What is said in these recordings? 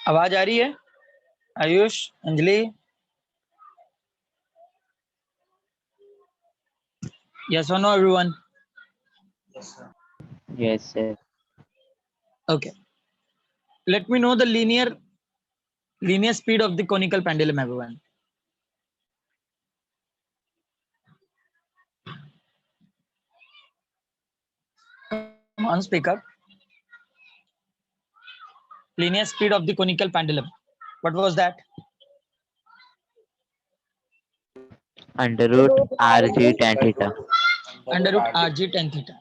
आवाज आ रही है? Ayush, Anjali? Yes or no, everyone? Yes, sir. Okay. Let me know the linear speed of the conical pendulum, everyone. Come on, speak up. Linear speed of the conical pendulum. What was that? Under root RG tan theta. Under root Rg tan theta.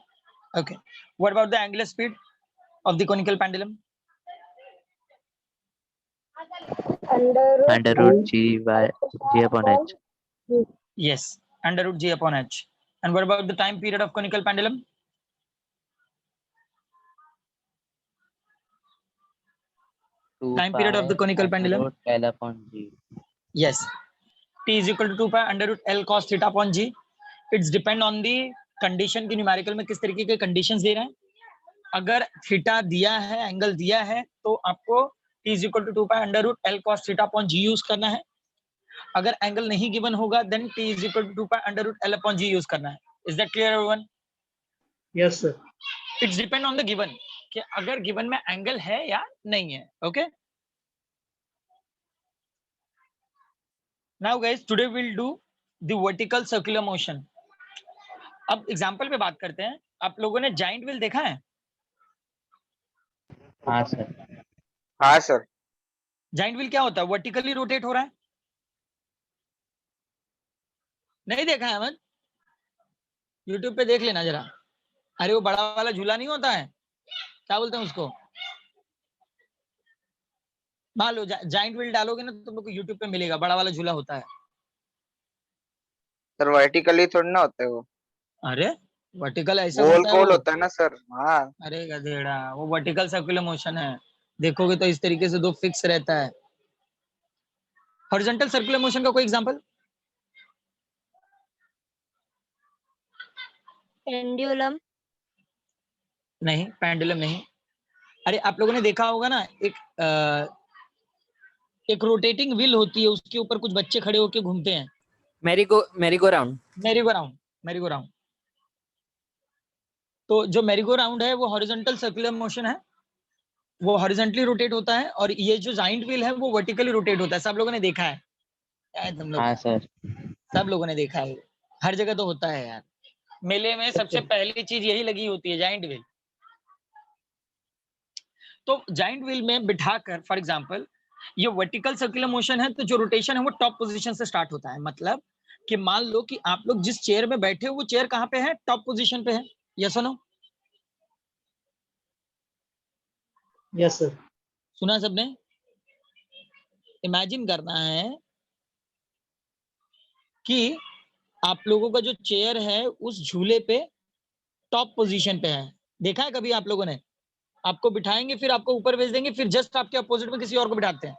Okay. What about the angular speed of the conical pendulum? Under root G upon H. Yes, under root G upon H. And what about the time period of conical pendulum? Time period of the conical pendulum? Root L upon G. Yes. T is equal to 2 pi under root L cos theta upon G. It's depend on the condition की numerical में किस तरीके के conditions दे रहे हैं. अगर theta दिया है, एंगल दिया है, तो आपको T is equal to 2 pi under root L cos theta upon G use करना है. अगर एंगल नहीं गिवन होगा, then T is equal to 2 pi under root L upon G use करना है. Is that clear, everyone? Yes, sir. It's depend on the given कि अगर given में एंगल है या नहीं है. Okay. Now guys, today we'll do the vertical circular motion. अब एग्जांपल पे बात करते हैं. आप लोगों ने जाइंट व्हील देखा है? हाँ सर. हाँ सर. जाइंट व्हील क्या होता है? वर्टिकली रोटेट हो रहा है. नहीं देखा है अहमद? यूट्यूब पे देख लेना जरा. अरे वो बड़ा वाला झूला नहीं होता है, क्या बोलते हैं उसको? मान लो जाइंट व्हील डालोगे ना तो तुम लोग को यूट्यूब पे मिलेगा, बड़ा वाला झूला होता है. सर वर्टिकली थोड़ी ना होते वो, अरे वर्टिकल ऐसा गोल होता है गोल वो. होता है ना सर. हाँ. अरे गधेड़ा, वो वर्टिकल सर्कुलर मोशन है. देखोगे तो इस तरीके से दो फिक्स रहता है. हॉरिजॉन्टल सर्कुलर मोशन का कोई एग्जांपल? पेंडुलम. नहीं, पेंडुलम नहीं. अरे आप लोगों ने देखा होगा ना, एक रोटेटिंग व्हील होती है, उसके ऊपर कुछ बच्चे खड़े होकर घूमते हैं. मेरी go round. Merry go round. तो जो मैरी गो राउंड है वो हॉरिजॉन्टल सर्कुलर मोशन है, वो हॉरिजॉन्टली रोटेट होता है. और ये जो जाइंट व्हील है वो वर्टिकली रोटेट होता है. सब लोगों ने देखा है यार, तुम लोग हाँ सर. सब लोगों ने देखा है. हर जगह तो होता है यार. मेले में सबसे पहली चीज यही लगी होती है, जाइंट व्हील. तो जाइंट व्हील में बिठाकर, फॉर एग्जांपल ये वर्टिकल सर्कुलर मोशन है, तो जो रोटेशन है वो टॉप पोजीशन से स्टार्ट होता है. मतलब कि मान लो कि आप लोग जिस चेयर में बैठे हो वो चेयर कहाँ पे है? टॉप पोजीशन पे है. यस और नो? Yes sir. सुना सबने? इमेजिन करना है कि आप लोगों का जो चेयर है उस झूले पे टॉप पोजीशन पे है. देखा है कभी आप लोगों ने? आपको बिठाएंगे, फिर आपको ऊपर भेज देंगे, फिर जस्ट आपके अपोजिट में किसी और को बिठाते हैं.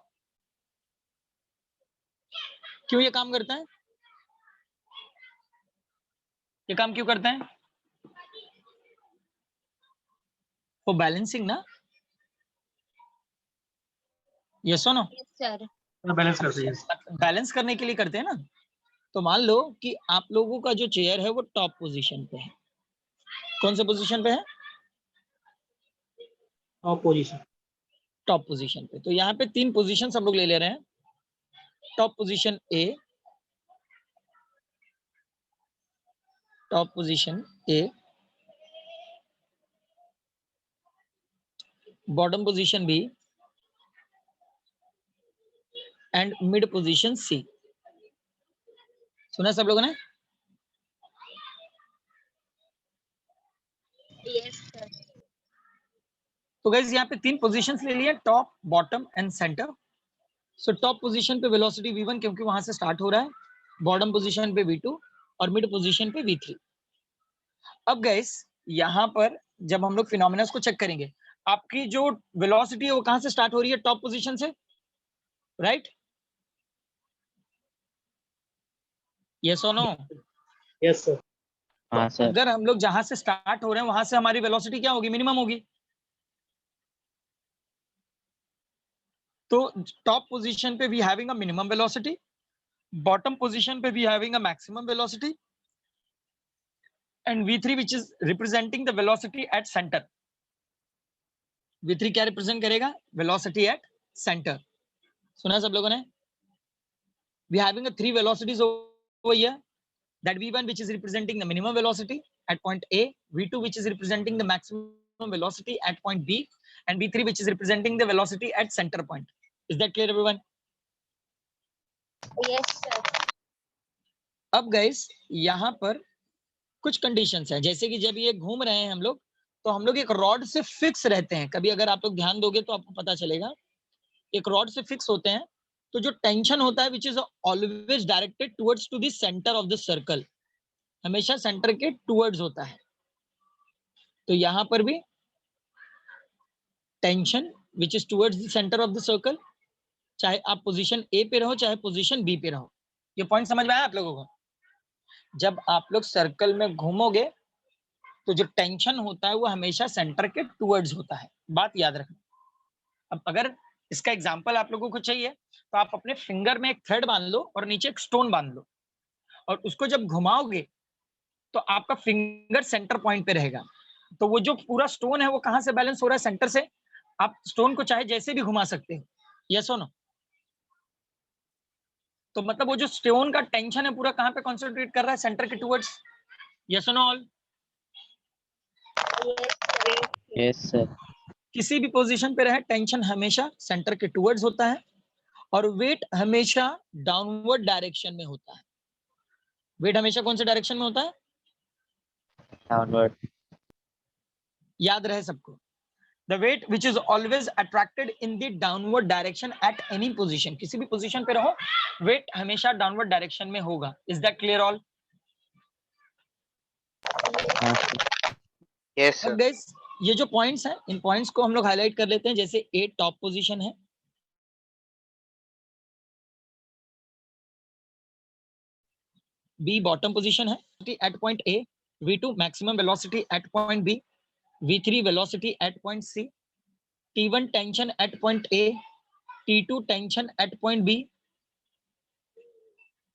क्यों ये काम करता है? ये काम क्यों करते हैं? वो बैलेंसिंग ना. यस और नो? Yes sir. बैलेंस करते हैं. बैलेंस करने के लिए करते हैं ना. तो मान लो कि आप लोगों का जो चेयर है वो टॉप पोजीशन पे है. कौन से पोजीशन पे है? पोजीशन. टॉप पोजीशन पे. तो यहाँ पे तीन पोजीशन हम लोग ले रहे हैं. Top position A, top position A, bottom position B and mid position C. सुना सब लोगों ने? Yes sir. तो गाइस यहाँ पे तीन पोजीशंस ले लिए, top, bottom and centre. So top position पे वेलोसिटी v1 क्योंकि वहां से स्टार्ट हो रहा है, बॉटम पोजीशन पे v2 और मिड पोजीशन पे v3. अब गाइस यहाँ पर जब हम लोग फिनोमेना को चेक करेंगे, आपकी जो वेलोसिटी है वो कहां से स्टार्ट हो रही है? टॉप पोजीशन से, राइट? यस और नो? Yes sir. हाँ सर. अगर हम लोग जहां से स्टार्ट हो रहे हैं वहां से हमारी वेलोसिटी क्या होगी? मिनिमम होगी. तो टॉप पोजीशन पे we having a minimum velocity, bottom position पे we having a maximum velocity, and v3 which is representing the velocity at center. v3 क्या रिप्रेजेंट करेगा? Velocity at centre. सुना सब लोगों ने? we having a 3 velocities over here, that v1 which is representing the minimum velocity at point A, v2 which is representing the maximum velocity at point B, and v3 which is representing the velocity at center point. Is that clear everyone? Yes, sir. अब guys यहाँ पर कुछ conditions हैं, जैसे कि जब ये घूम रहे हैं हम लोग, तो हम लोग एक रॉड से फिक्स रहते हैं. कभी अगर आप लोग ध्यान दोगे तो आपको पता चलेगा, एक रॉड से फिक्स होते हैं, तो जो टेंशन होता है which is always directed towards to the centre of the circle, हमेशा सेंटर के टुवर्ड्स होता है. तो यहाँ पर भी tension which is towards the centre of the circle, चाहे आप पोजीशन ए पे रहो चाहे पोजीशन बी पे रहो. ये पॉइंट समझ में आया आप लोगों को? जब आप लोग सर्कल में घूमोगे तो जो टेंशन होता है वो हमेशा सेंटर के टुवर्ड्स होता है. बात याद रखना. अब अगर इसका एग्जांपल आप लोगों को चाहिए तो आप अपने फिंगर में एक थ्रेड बांध लो और नीचे एक स्टोन बांध लो, और उसको जब घुमाओगे तो आपका फिंगर सेंटर पॉइंट पे रहेगा. तो वो जो पूरा स्टोन है वो कहां से बैलेंस हो रहा है? सेंटर से. आप स्टोन को चाहे जैसे भी घुमा सकते हो. यस और नो? तो मतलब वो जो स्टोन का टेंशन है पूरा कहां पे कॉन्सेंट्रेट कर रहा है? सेंटर के टुवर्ड्स. यस और नो ऑल? Yes, sir. किसी भी पोजीशन पे रहे, टेंशन हमेशा सेंटर के टुवर्ड्स होता है, और वेट हमेशा डाउनवर्ड डायरेक्शन में होता है. वेट हमेशा कौन से डायरेक्शन में होता है? Downward. याद रहे सबको. The weight which is always attracted in the downward direction at any position. किसी भी पोजीशन पे रहो, वेट हमेशा डाउनवर्ड डायरेक्शन में होगा. Is that clear all? हाँ, sir. Yes, अब sir. गाइस ये जो पॉइंट्स हैं, इन पॉइंट्स को हम लोग हाईलाइट कर लेते हैं. जैसे ए टॉप पोजीशन है, बी बॉटम पोजीशन है at point A, v2 maximum velocity at point B, v3 velocity at point C, t1 tension at point A, t2 tension at point B,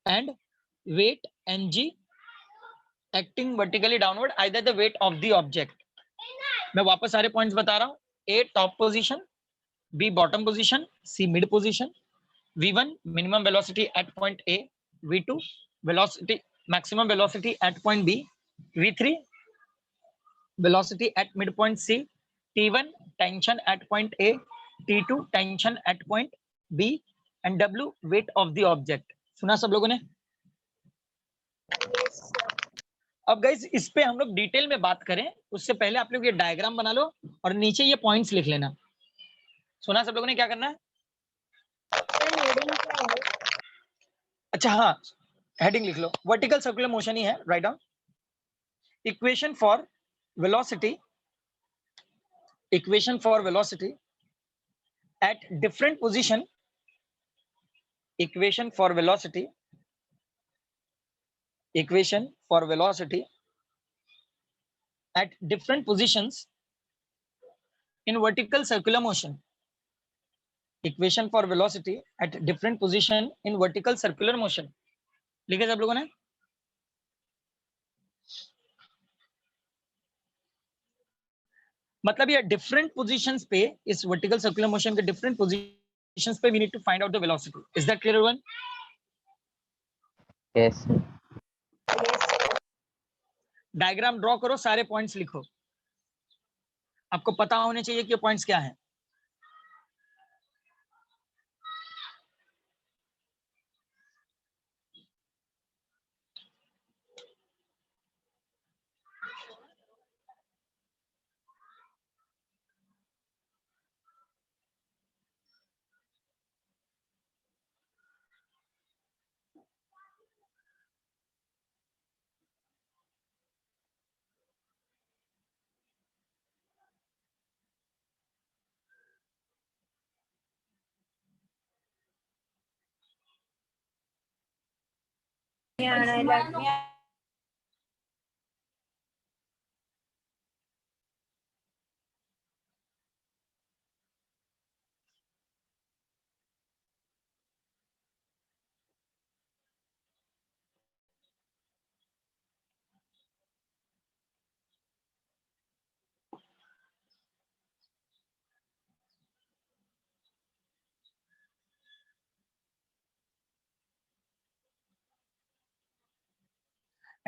and weight mg acting vertically downward, either the weight of the object. मैं वापस सारे points बता रहा हूं. A top position, B bottom position, C mid position, v1 minimum velocity at point A, v2 velocity maximum velocity at point B, v3 velocity at mid point C, t1 tension at point A, t2 tension at point B, and w weight of the object. सुना सब लोगों ने? Yes, sir. अब guys इस पे हम लोग detail में बात करें उससे पहले आप लोग ये डायग्राम बना लो और नीचे ये पॉइंट्स लिख लेना. सुना सब लोगों ने? क्या करना है? Sir, heading क्या है? अच्छा हाँ, हेडिंग लिख लो. वर्टिकल सर्कुलर मोशन ही है. Write down. Equation for velocity, equation for velocity at different position, equation for velocity, equation for velocity at different positions in vertical circular motion, equation for velocity at different position in vertical circular motion. लिखे सब लोगों ने? मतलब ये different positions पे, इस vertical circular motion के different positions पे we need to find out the velocity. Is that clear everyone? Yes, sir. Diagram draw करो, सारे पॉइंट्स लिखो. आपको पता होने चाहिए कि ये पॉइंट्स क्या हैं.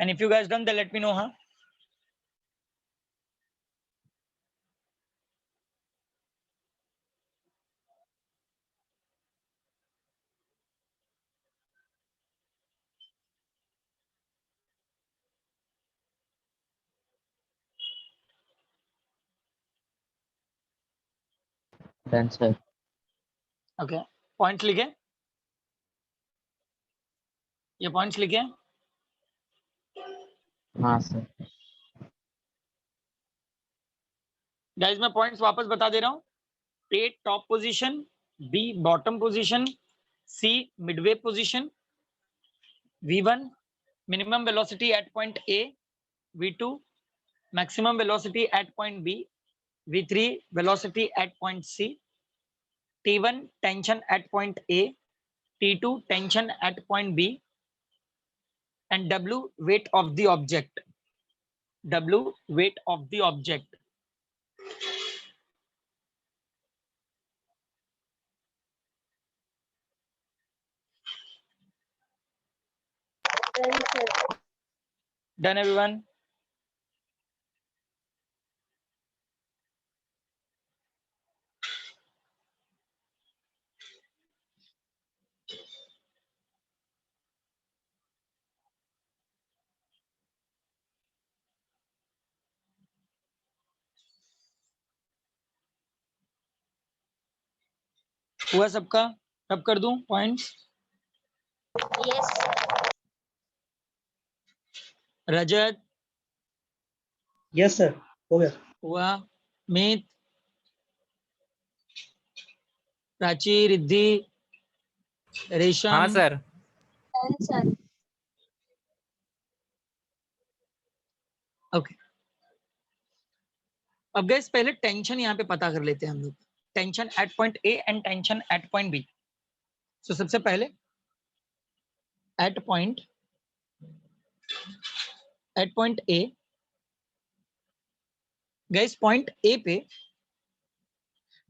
And if you guys done, then let me know, huh? Done, sir. Okay. Points लिखे? ये points लिखे? हाँ सर. Guys, मैं points वापस बता दे रहा हूँ. A top position, B bottom position, C midway position, V1 minimum velocity at point A, V2 maximum velocity at point B, V3 velocity at point C, T1 tension at point A, T2 tension at point B, and W weight of the object. W weight of the object. Done, sir. Done, everyone? हुआ सबका? सब कर दूं points? Yes, sir. रजत Yes, sir. हो गया. हुआ? मीत, प्राची, रिद्धि, रेशम? हाँ sir. Done, sir. Okay. अब गैस पहले टेंशन यहाँ पे पता कर लेते हैं हम लोग. Tension at point A and tension at point B. So सबसे पहले at point A, guys point A पे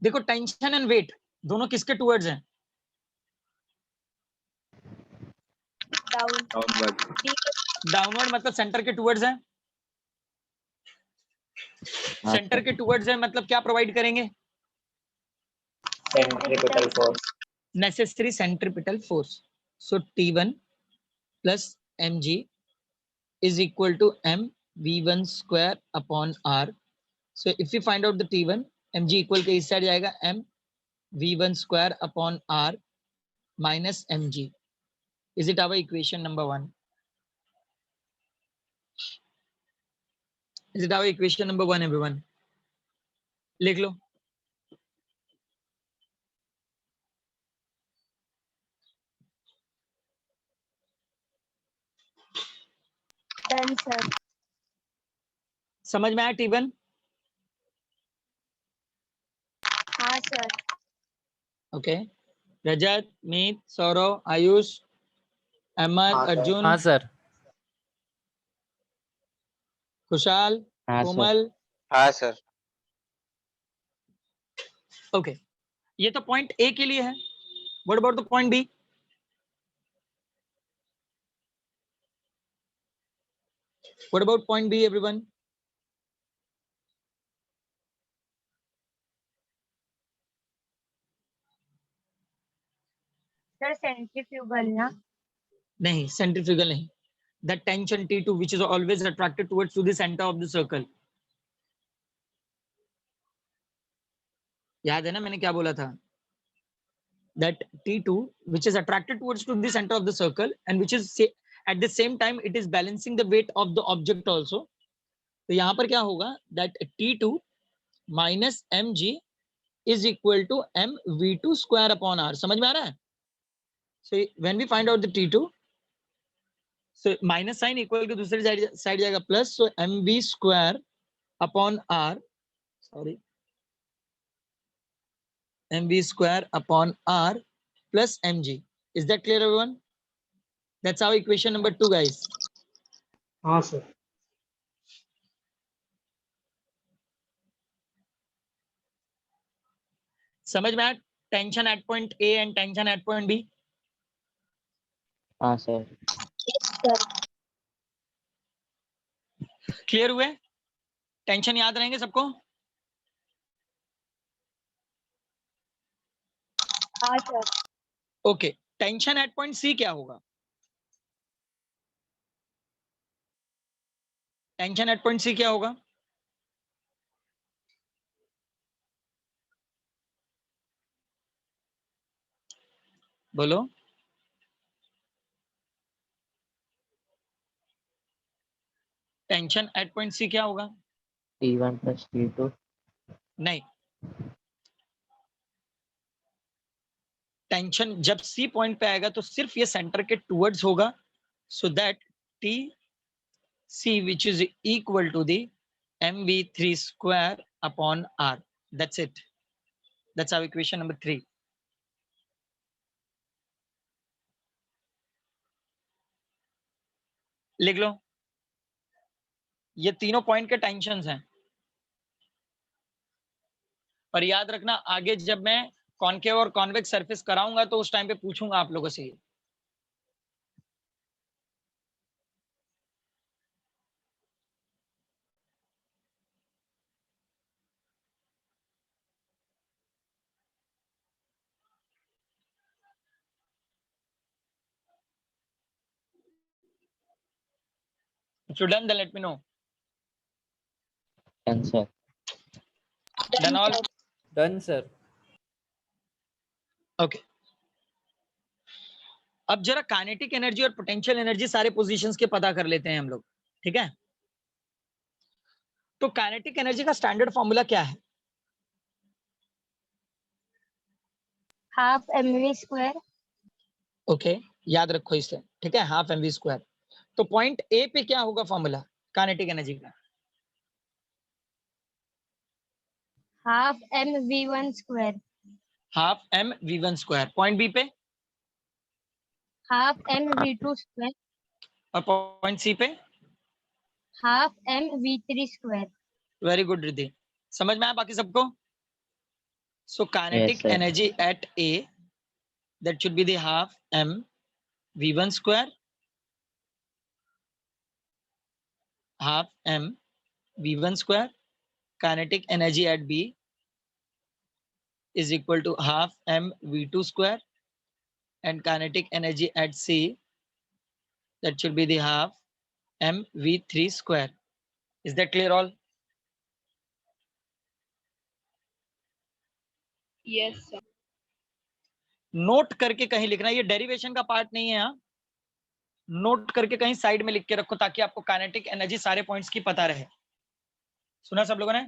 देखो टेंशन एंड वेट दोनों किसके टूवर्ड्स हैं? Down. डाउनवर्ड मतलब सेंटर के टूवर्ड्स हैं. हाँ सेंटर सर. के टूवर्ड्स हैं मतलब क्या प्रोवाइड करेंगे? Centripetal force. Necessary centripetal force. So T1 plus mg is equal to m v1 square upon r. So if we find out the T1, mg equal के इस side जाएगा m v1 square upon r minus mg. Is it our equation number 1? Is it our equation number 1, everyone? लिख लो. Done, sir. समझ में आया T1? हाँ, sir. Okay. रजत, मीत, सौरव, आयुष, अहमद, हाँ, sir. अर्जुन, हाँ सर. खुशाल, हाँ सर. कोमल. हाँ सर. ओके. ये तो पॉइंट ए के लिए है. What about the point B? What about point B, everyone? Sir, centrifugal ना? नहीं, सेंट्रीफ्यूगल नहीं. The tension T2 which is always attracted towards to the center of the circle. याद है ना मैंने क्या बोला था? That T2 which is attracted towards to the center of the circle and which is at the same time it is balancing the weight of the object also. तो यहाँ पर क्या होगा? That T2 minus mg is equal to mv2 square upon r. समझ में आ रहा है? So when we find out the T2, so minus sign equal के दूसरी साइड जाएगा plus. So mv square upon r, sorry, mv square upon r plus mg. Is that clear, everyone? That's our equation number 2, guys. हाँ, sir. समझ में आया? Tension at point A and tension at point B. हाँ sir. Yes, sir. Clear हुए? Tension याद रहेंगे सबको? हाँ sir. Okay, tension at point C क्या होगा? टेंशन एट पॉइंट सी क्या होगा? बोलो। टेंशन एट पॉइंट सी क्या होगा? T1 plus T2. नहीं, टेंशन जब सी पॉइंट पे आएगा तो सिर्फ ये सेंटर के टूवर्ड्स होगा, so that T C which is equal to the mv3 square upon r. That's it. That's our equation number 3. लिख लो, ये तीनों पॉइंट के टेंशंस हैं। पर याद रखना, आगे जब मैं कॉनकेव और कॉन्वेक्स सरफेस कराऊंगा तो उस टाइम पे पूछूंगा आप लोगों से। If you're done, then let me know. Done, sir. Done all? sir. Done, sir. Okay. अब जरा काइनेटिक एनर्जी और पोटेंशियल एनर्जी सारे पोजीशंस के पता कर लेते हैं हम लोग, ठीक है? तो काइनेटिक एनर्जी का स्टैंडर्ड फॉर्मूला क्या है? Half mv square. ओके, याद रखो इसे, ठीक है? Half mv square. तो पॉइंट ए पे क्या होगा फॉर्मूला काइनेटिक एनर्जी का? Half mv1 square. Half mv1 square. Point B पे? Half mv2 square. और पॉइंट सी पे? Half mv3 square. Very good Riddhi, समझ में आया बाकी सबको? So kinetic sir. Energy at A, that should be the half m v1 square, half m v1 square. Kinetic energy at b is equal to half m v2 square, and kinetic energy at c, that should be the half m v3 square. Is that clear all? Yes sir. Note करके कहीं लिखना, ये derivation का part नहीं है। यहाँ note करके कहीं साइड में लिख के रखो ताकि आपको काइनेटिक एनर्जी सारे पॉइंट्स की पता रहे। सुना सब लोगों ने?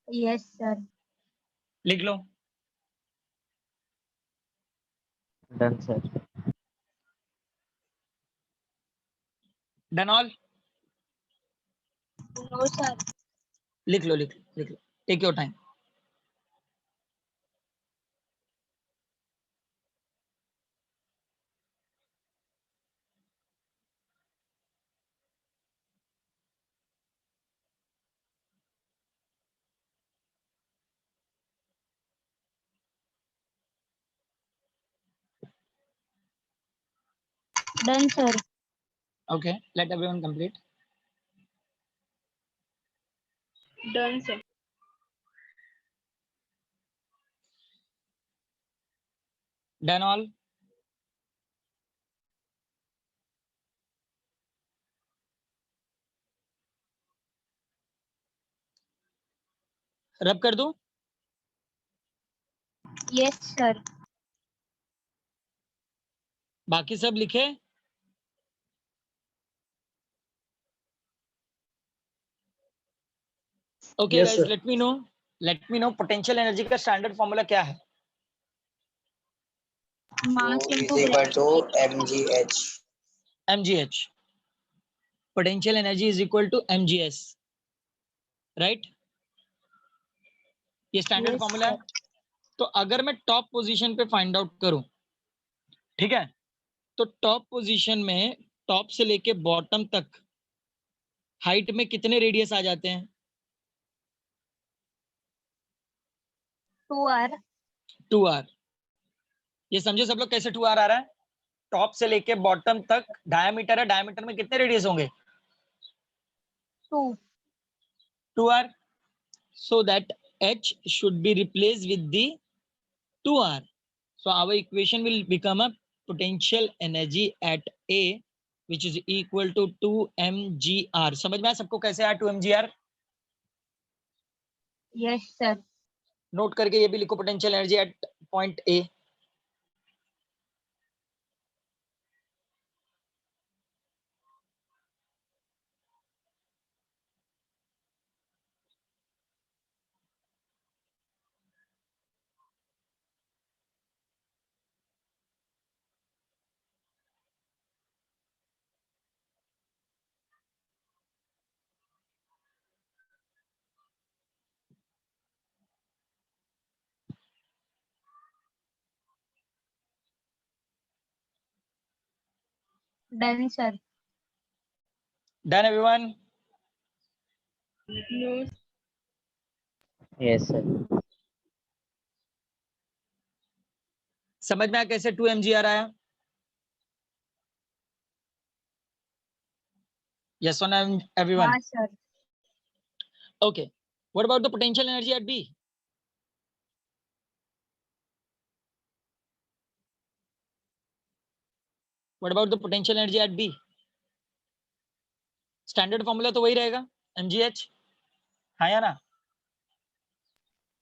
Yes sir. लिख लो। Done, sir. Done all? No sir. लिख लो, लिख लो, लिख लो, take your time. Done sir. Okay, let everyone complete. Done sir. Done all? रब कर दूं? Yes sir. बाकी सब लिखे? Okay Yes, guys, sir. let me know potential energy का स्टैंडर्ड फॉर्मूला क्या है? Mass is into equal to gravity. mgh. mgh. Potential energy is equal to mgs, right? ये स्टैंडर्ड Yes फॉर्मूला है। sir. तो अगर मैं टॉप पोजीशन पे find out करूं, ठीक है, तो टॉप पोजीशन में टॉप से लेके बॉटम तक हाइट में कितने रेडियस आ जाते हैं? 2r. 2r। ये समझे सब लोग कैसे 2r आ रहा है? टॉप से लेके बॉटम तक डायमीटर है, डायमीटर में कितने रेडियस होंगे? 2. 2r. So that h should be replaced with the 2r. So our equation will become a potential energy at A which is equal to 2 mgr. समझ में आया सबको कैसे आया 2 mgr? Yes, sir. नोट करके ये भी लिखो, potential energy at point A. Done, sir. Done everyone? No. Yes, sir. समझ में आया कैसे 2 mgr आया? Yes or no, everyone? हाँ, sir. Okay. What about the potential energy at B? What about the potential energy at B? Standard formula तो वही रहेगा, mgh. हाँ या ना?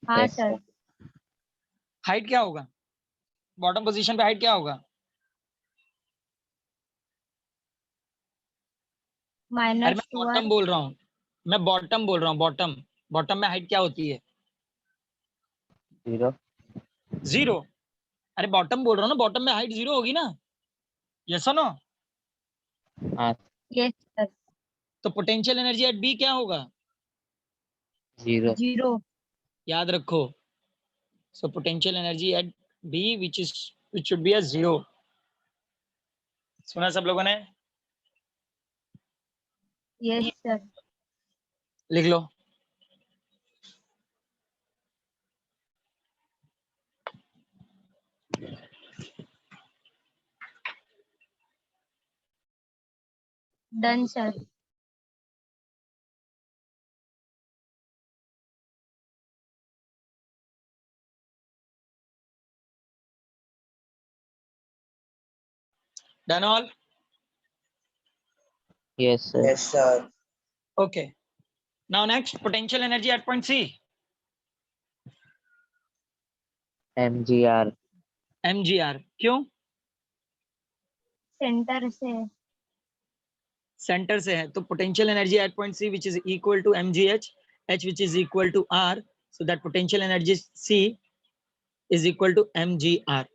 हाँ, Yes, sir. हाइट क्या होगा? बॉटम पोजीशन पे हाइट क्या होगा? अरे मैं -2r. बॉटम बोल रहा हूँ, मैं बॉटम बोल रहा हूँ. बॉटम, बॉटम में हाइट क्या होती है? 0. 0. अरे बॉटम बोल रहा हूँ ना, बॉटम में हाइट 0 होगी ना? यस और नो? हाँ. Yes, sir. तो पोटेंशियल एनर्जी एट बी क्या होगा? 0. 0. याद रखो. So potential energy at B which should be a 0. सुना सब लोगों ने? Yes, sir. लिख लो. Done, sir. Done all? Yes, sir. Yes, sir. Okay. Now next, potential energy at point C. mgr. mgr. क्यों? सेंटर से. सेंटर से है तो potential energy at point C which is equal to mgh, h which is equal to r, so that potential energy c is equal to mgr.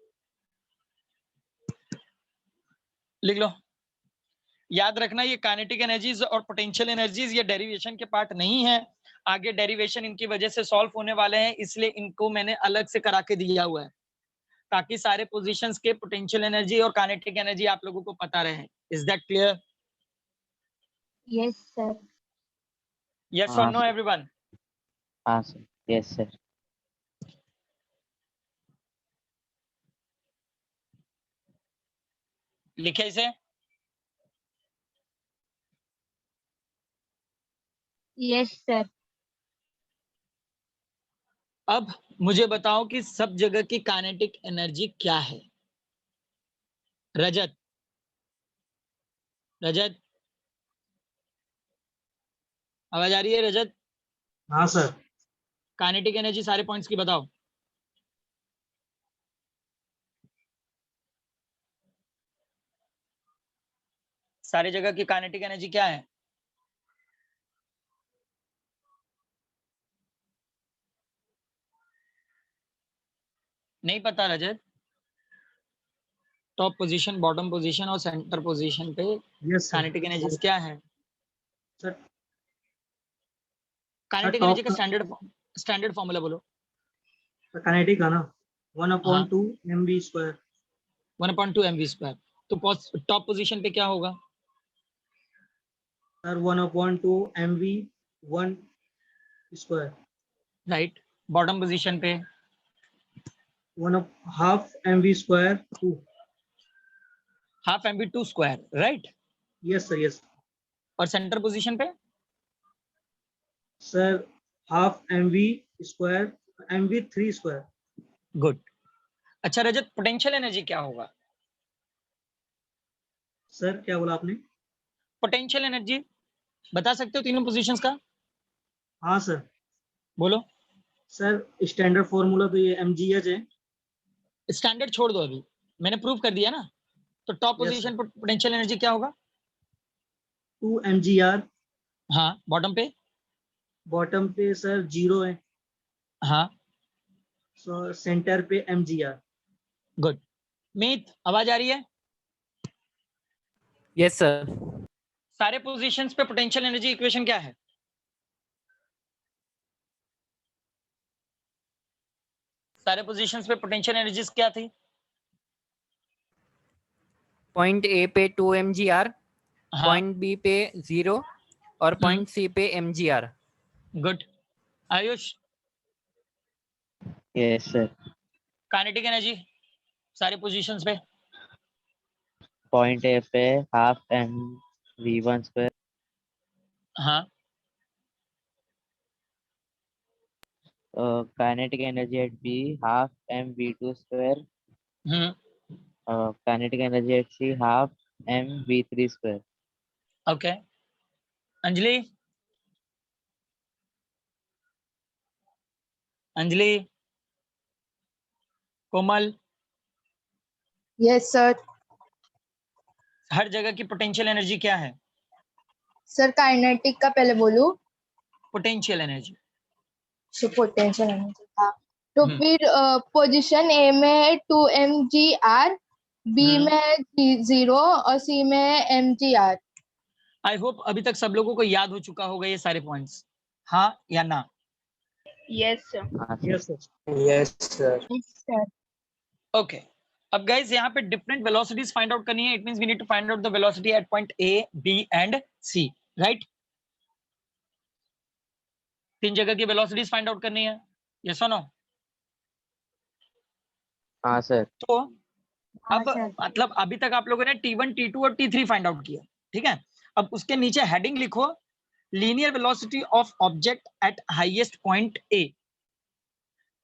लिख लो. याद रखना ये kinetic energies और पोटेंशियल एनर्जीज ये डेरिवेशन के पार्ट नहीं है. आगे डेरिवेशन इनकी वजह से सॉल्व होने वाले हैं, इसलिए इनको मैंने अलग से करा के दिया हुआ है ताकि सारे पोजीशंस के पोटेंशियल एनर्जी और काइनेटिक एनर्जी आप लोगों को पता रहे. Is that clear? Yes, sir. Yes और नो एवरीवन? हाँ, sir. Yes, sir. लिखे इसे. Yes, sir. अब मुझे बताओ कि सब जगह की काइनेटिक एनर्जी क्या है? रजत, रजत आवाज आ रही है? रजत, हाँ सर. काइनेटिक एनर्जी सारे पॉइंट्स की बताओ. सारी जगह की काइनेटिक एनर्जी क्या है? नहीं पता रजत? टॉप पोजीशन, बॉटम पोजीशन और सेंटर पोजीशन पे यस सर. काइनेटिक एनर्जी क्या है? सर काइनेटिक top एनर्जी का स्टैंडर्ड फॉर्मूला बोलो. काइनेटिक है ना 1/2 हाँ. mv². 1/2 mv². तो टॉप पोजीशन पे क्या होगा? Sir 1/2 mv1². Right. Bottom position पे 1/2 mv² 2. Half mv2 square, right? yes sir, yes और सेंटर पोजीशन पे sir, half mv square mv3 square. Good. अच्छा रजत, पोटेंशियल एनर्जी क्या होगा? सर क्या बोला आपने? पोटेंशियल एनर्जी बता सकते हो तीनों पोजीशंस का? हाँ सर। बोलो। सर स्टैंडर्ड फॉर्मूला तो ये mgh है। स्टैंडर्ड छोड़ दो, अभी मैंने प्रूव कर दिया ना। तो टॉप Yes, पोजीशन पर पोटेंशियल एनर्जी क्या होगा? 2 mgr। हाँ, बॉटम पे? बॉटम पे सर 0 है। हाँ, सो सेंटर पे mgr। गुड। मीत, आवाज आ रही है? Yes sir. सारे पोजीशंस पे पोटेंशियल एनर्जी इक्वेशन क्या है? सारे पोजीशंस पे पोटेंशियल एनर्जीज क्या थी? पॉइंट ए पे 2 mgr, हाँ, पॉइंट बी पे 0 और पॉइंट सी पे mgr। Good. Ayush, yes sir, kinetic energy सारे पोजीशंस पे? point A पे half mv1 square, हाँ, kinetic energy at B half mv2 square, kinetic energy at C half mv3 square. Okay. Anjali, Anjali, Komal, yes sir. हर जगह की potential energy क्या है? Sir kinetic का पहले बोलूं? Potential energy. पोटेंशियल एनर्जी था तो हम्म। फिर पोजीशन ए में है 2 mgr, बी में है 0 और सी में है mgr। आई होप अभी तक सब लोगों को याद हो चुका होगा ये सारे पॉइंट्स, हाँ या ना? Yes sir. हाँ sir. Yes sir. Yes sir. Yes, sir. Okay. अब गाइस यहाँ पे डिफरेंट वेलोसिटीज फाइंड आउट करनी है। It means we need to find out the velocity at point A, B and C, right? तीन जगह की velocities find out करनी है, यस और नो? हाँ sir. तो हाँ, अब sir. मतलब अभी तक आप लोगों ने T1, T2 और T3 फाइंड आउट किया, ठीक है? अब उसके नीचे हेडिंग लिखो, linear velocity of object at highest point A.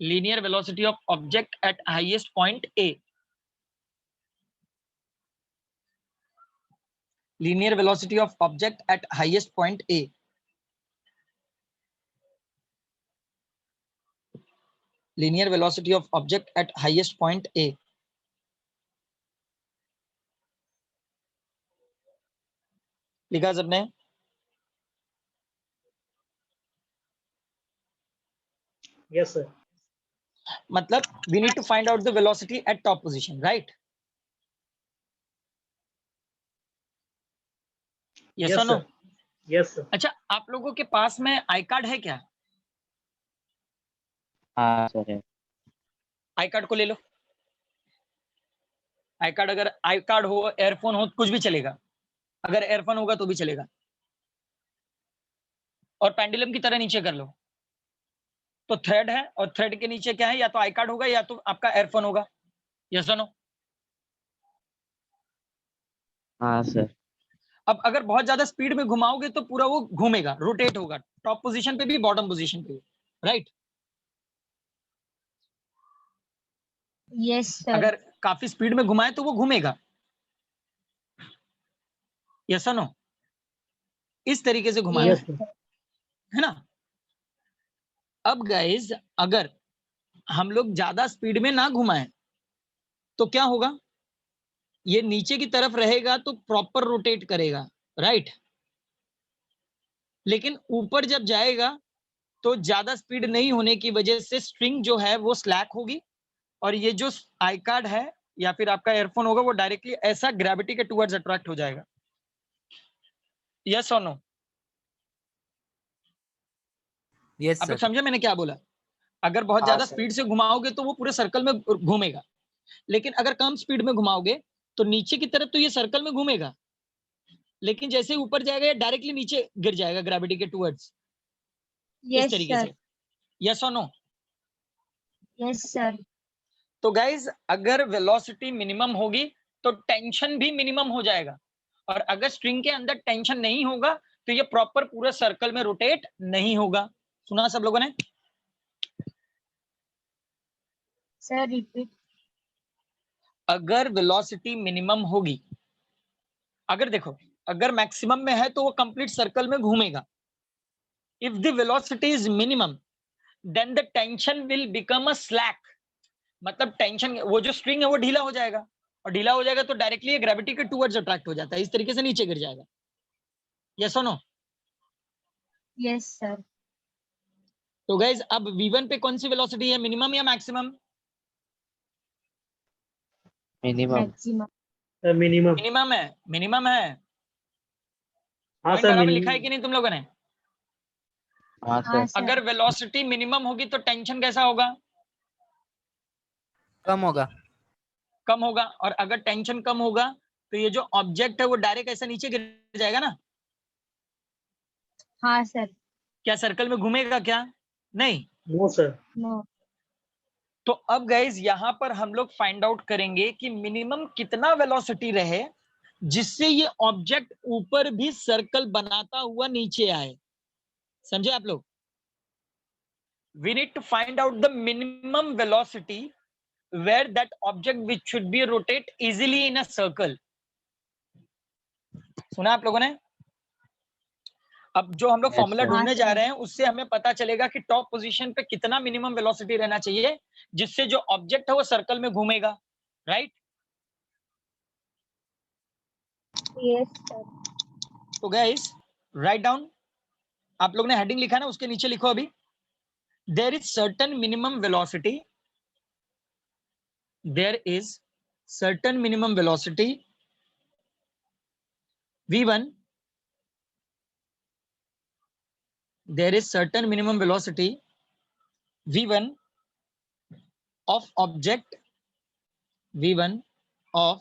Linear velocity of object at highest point A. linear velocity of object at highest point A. Linear velocity of object at highest point A. लिखा सबने? Yes sir. मतलब we need to find out the velocity at top position, right? Yes or no? Yes sir. अच्छा, आप लोगों के पास में I card है क्या? हाँ sir है. आई कार्ड को ले लो। आई कार्ड, अगर आई कार्ड हो, एयरफोन हो, कुछ भी चलेगा। अगर एयरफोन होगा तो भी चलेगा। और पेंडुलम की तरह नीचे कर लो। तो थ्रेड है और थ्रेड के नीचे क्या है? या तो आई कार्ड होगा या तो आपका एयरफोन होगा। यस और नो? हाँ sir. अब अगर बहुत ज्यादा स्पीड में घुमाओगे तो पूरा वो घूमेगा, रोटेट होगा, टॉप पोजीशन पे भी, बॉटम पोजीशन पे भी, राइट? Yes, sir. अगर काफी स्पीड में घुमाए तो वो घूमेगा। यस और नो? इस तरीके से घुमाना यस है, सर। है ना? अब गाइस, अगर हम लोग ज्यादा स्पीड में ना घुमाएं तो क्या होगा? ये नीचे की तरफ रहेगा तो प्रॉपर रोटेट करेगा, राइट? लेकिन ऊपर जब जाएगा तो ज्यादा स्पीड नहीं होने की वजह से स्ट्रिंग जो है वो स्लैक होगी, और ये जो आई कार्ड है या फिर आपका एयरफोन होगा वो डायरेक्टली ऐसा ग्रेविटी के टुवर्ड्स अट्रैक्ट हो जाएगा। यस और नो? यस आप लोग सर। समझे मैंने क्या बोला? अगर बहुत हाँ ज्यादा सर। स्पीड से घुमाओगे तो वो पूरे सर्कल में घूमेगा, लेकिन अगर कम स्पीड में घुमाओगे तो नीचे की तरफ तो ये सर्कल में घूमेगा, लेकिन जैसे ही ऊपर जाएगा ये डायरेक्टली नीचे गिर जाएगा ग्रेविटी के टुवर्ड्स, इस Yes, तरीके sir. से। यस और नो? Yes, sir. तो गाइज, अगर वेलोसिटी मिनिमम होगी तो टेंशन भी मिनिमम हो जाएगा, और अगर स्ट्रिंग के अंदर टेंशन नहीं होगा तो ये प्रॉपर पूरा सर्कल में रोटेट नहीं होगा। सुना सब लोगों ने? Sir repeat. अगर वेलोसिटी मिनिमम होगी, अगर देखो अगर मैक्सिमम में है तो वो कंप्लीट सर्कल में घूमेगा। If the velocity is minimum then the tension will become a slack, मतलब टेंशन, वो जो स्ट्रिंग है वो ढीला हो जाएगा, और ढीला हो जाएगा तो डायरेक्टली ग्रेविटी के टूवर्ड्स अट्रैक्ट हो जाता है, इस तरीके से नीचे गिर जाएगा। यस और नो? Yes sir. तो गाइज अब v1 पे कौन सी वेलोसिटी है, मिनिमम या maximum? Minimum. Maximum. Minimum. Minimum है, मिनिमम है। हाँ पॉइंट सर बराबर लिखा है मिनिमम। कि नहीं तुम लोगों ने? हाँ हाँ सर। सर। अगर वेलोसिटी मिनिमम होगी तो टेंशन कैसा होगा? कम होगा। कम होगा। और अगर टेंशन कम होगा तो ये जो ऑब्जेक्ट है वो डायरेक्ट ऐसा नीचे गिर जाएगा ना? हाँ सर। क्या सर्कल में घूमेगा क्या? नहीं। No sir. नो। तो अब गाइज यहां पर हम लोग फाइंड आउट करेंगे कि मिनिमम कितना वेलोसिटी रहे जिससे ये ऑब्जेक्ट ऊपर भी सर्कल बनाता हुआ नीचे आए। समझे आप लोग? We need to find out the minimum velocity where that object which should be rotate easily in a circle. सुना आप लोगों ने? अब जो हम लोग Yes, फॉर्मूला sir. ढूंढने हाँ, जा सर। रहे हैं उससे हमें पता चलेगा कि टॉप पोजीशन पे कितना मिनिमम वेलोसिटी रहना चाहिए जिससे जो ऑब्जेक्ट है वो सर्कल में घूमेगा, राइट? Yes sir. तो गाइस राइट डाउन, आप लोग ने हेडिंग लिखा ना, उसके नीचे लिखो अभी, there is certain minimum velocity, there is certain minimum velocity v1, there is certain minimum velocity v1 of object, v1 of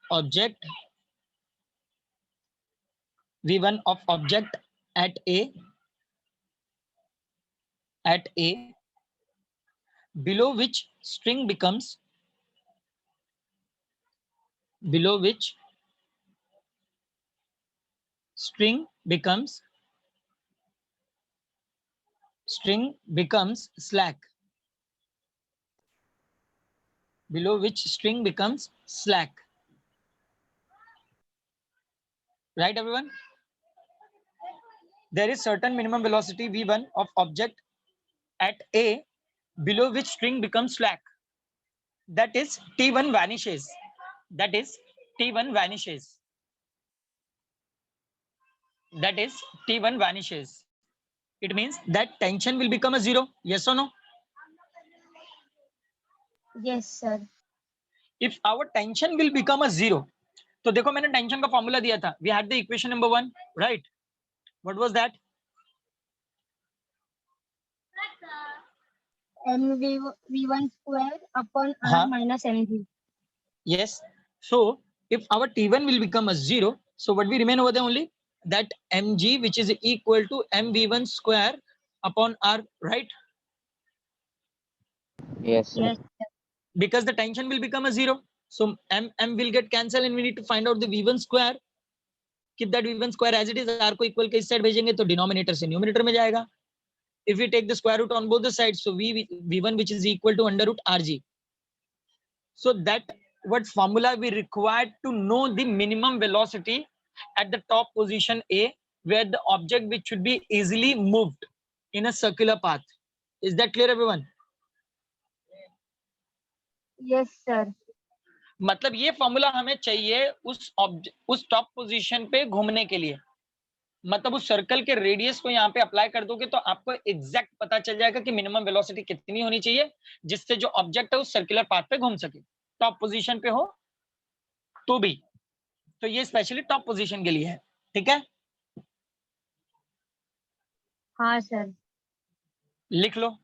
object, v1 of object at a below which string becomes slack, below which string becomes slack, right everyone? There is certain minimum velocity v1 of object at a below which string becomes slack, that is t1 vanishes, that is t1 vanishes, that is t1 vanishes. It means that tension will become a zero. Yes or no? Yes sir. If our tension will become a zero, तो देखो मैंने tension का formula दिया था, we had the equation number 1, right? What was that? mv1 square upon r हाँ. minus mg. Yes. So if our t1 will become a zero, so what we remain over there only? That mg which is equal to mv1 square upon r, right? Yes, sir. Yes. Because the tension will become a zero, so m will get cancelled and we need to find out the v1 square. Keep that v1 square as it is, r को equal के इस side भेजेंगे तो denominator से numerator में जाएगा. If we take the square root on both the sides, so v1 which is equal to under root rg. So that what formula we required to know the minimum velocity at the top position A, where the object which should be easily moved in a circular path. Is that clear everyone? Yes sir. मतलब ये formula हमें चाहिए उस top position पे घूमने के लिए, मतलब उस सर्कल के रेडियस को यहाँ पे अप्लाई कर दोगे तो आपको एग्जैक्ट पता चल जाएगा कि मिनिमम वेलोसिटी कितनी होनी चाहिए जिससे जो ऑब्जेक्ट है उस सर्कुलर पाथ पे घूम सके, टॉप पोजीशन पे हो तो भी। तो ये स्पेशली टॉप पोजीशन के लिए है, ठीक है? हाँ सर। लिख लो।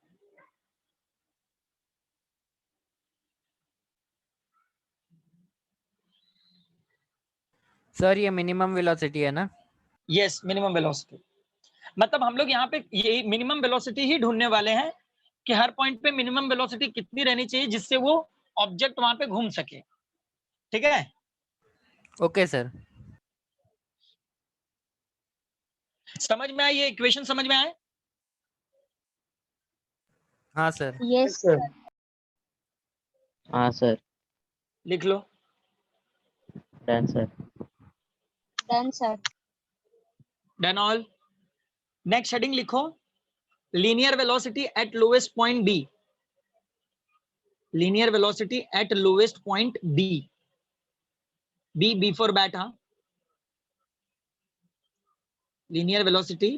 सर ये मिनिमम वेलोसिटी है ना? Yes, minimum velocity. मतलब हम लोग यहाँ पे ये मिनिमम वेलोसिटी ही ढूंढने वाले हैं कि हर पॉइंट पे मिनिमम वेलोसिटी कितनी रहनी चाहिए जिससे वो ऑब्जेक्ट वहां पे घूम सके। ठीक है? Okay sir. समझ में आई ये इक्वेशन? समझ में आए? हाँ सर। Yes, sir. हाँ सर, लिख लो। Done sir. Done, sir. Done all. Next heading लिखो, linear velocity at lowest point B. Linear velocity at lowest point B. B for bat. हाँ, linear velocity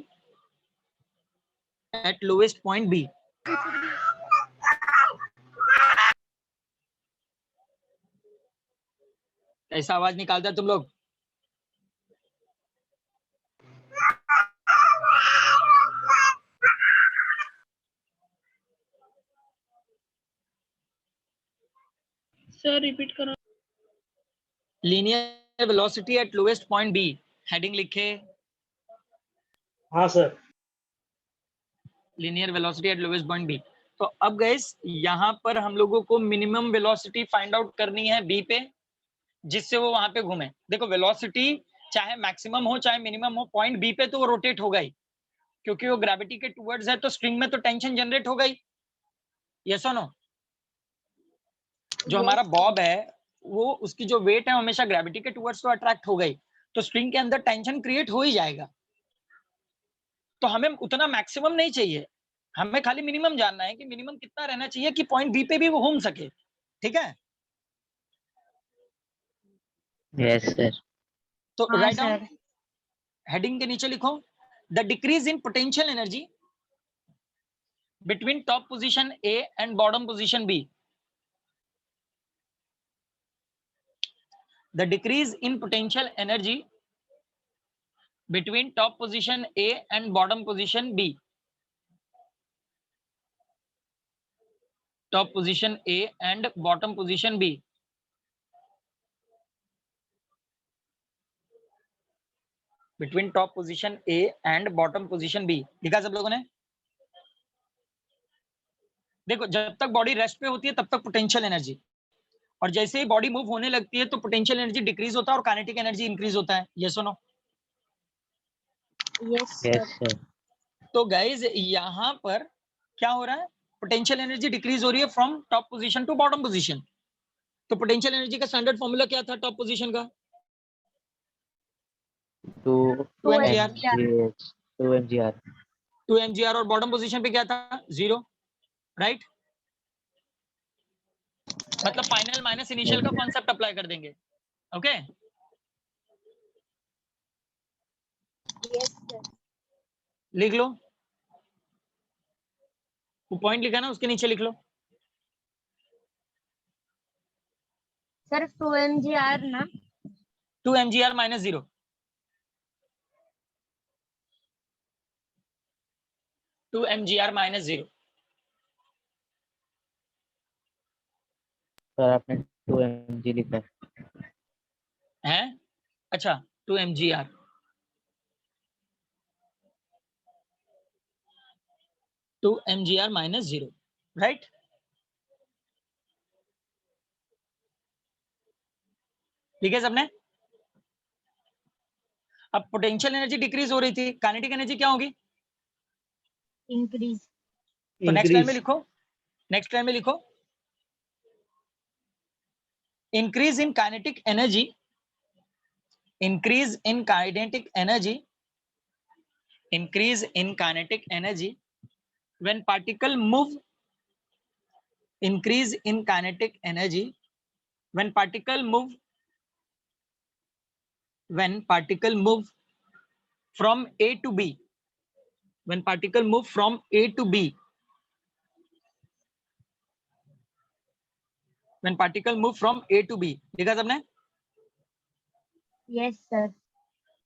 at lowest point B. ऐसा आवाज निकालता है तुम लोग? सर रिपीट करो। Linear velocity at lowest point B. Heading लिखे, हाँ sir. Linear velocity at lowest point B. तो अब गाइस यहां पर हम लोगों को मिनिमम वेलोसिटी फाइंड आउट करनी है बी पे, जिससे वो वहां पे घूमे। देखो वेलोसिटी चाहे मैक्सिमम हो चाहे मिनिमम हो, पॉइंट बी पे तो वो रोटेट होगा ही, क्योंकि वो ग्रेविटी के टुवर्ड्स है, तो स्ट्रिंग में तो टेंशन जनरेट होगा ही। यस और नो? जो हमारा Yes, बॉब है वो, उसकी जो वेट है हमेशा ग्रेविटी के टुवर्ड्स तो अट्रैक्ट हो गई, तो स्ट्रिंग के अंदर टेंशन क्रिएट हो ही जाएगा। तो हमें उतना मैक्सिमम नहीं चाहिए, हमें खाली मिनिमम जानना है कि मिनिमम कितना रहना चाहिए कि पॉइंट बी पे भी वो घूम सके। ठीक है? Yes sir. तो हाँ राइट डाउन, सर। हेडिंग के नीचे लिखो, the decrease in potential energy between top position A and bottom position B. The decrease in potential energy between top position A and bottom position B. Top position A and bottom position B. Between top position A and bottom position B. लिखा सब लोगों ने? देखो जब तक body rest पे होती है तब तक पोटेंशियल एनर्जी, और जैसे ही बॉडी मूव होने लगती है तो पोटेंशियल एनर्जी डिक्रीज होता है और काइनेटिक एनर्जी इंक्रीज होता है। यस और no? Yes, sir. Yes sir. तो गाइज यहाँ पर क्या हो रहा है, पोटेंशियल एनर्जी डिक्रीज हो रही है from top position to bottom position. तो पोटेंशियल एनर्जी का स्टैंडर्ड फॉर्मूला क्या था टॉप पोजीशन का? 2 2 mgr। mgh 2 mgr। 2 mgr। और बॉटम पोजीशन पे क्या था? 0। राइट? मतलब फाइनल माइनस इनिशियल का कॉन्सेप्ट अप्लाई कर देंगे। ओके? Yes, sir. लिख लो, वो पॉइंट लिखा ना उसके नीचे लिख लो। Sir, 2 mgr ना? 2 mgr minus 0। 2 mgr minus 0। Sir आपने 2 mg लिखा है। है? अच्छा, 2 mgr। 2 mgr minus 0। राइट? ठीक है सबने? अब पोटेंशियल एनर्जी डिक्रीज हो रही थी, काइनेटिक एनर्जी क्या होगी? Increase. तो नेक्स्ट लाइन में इंक्रीज। लिखो, नेक्स्ट लाइन में लिखो, increase in kinetic energy, increase in kinetic energy, increase in kinetic energy when particle move, increase in kinetic energy when particle move, when particle move from A to B, when particle move from A to B, when particle move from A to B। लिखा सबने? Yes, sir.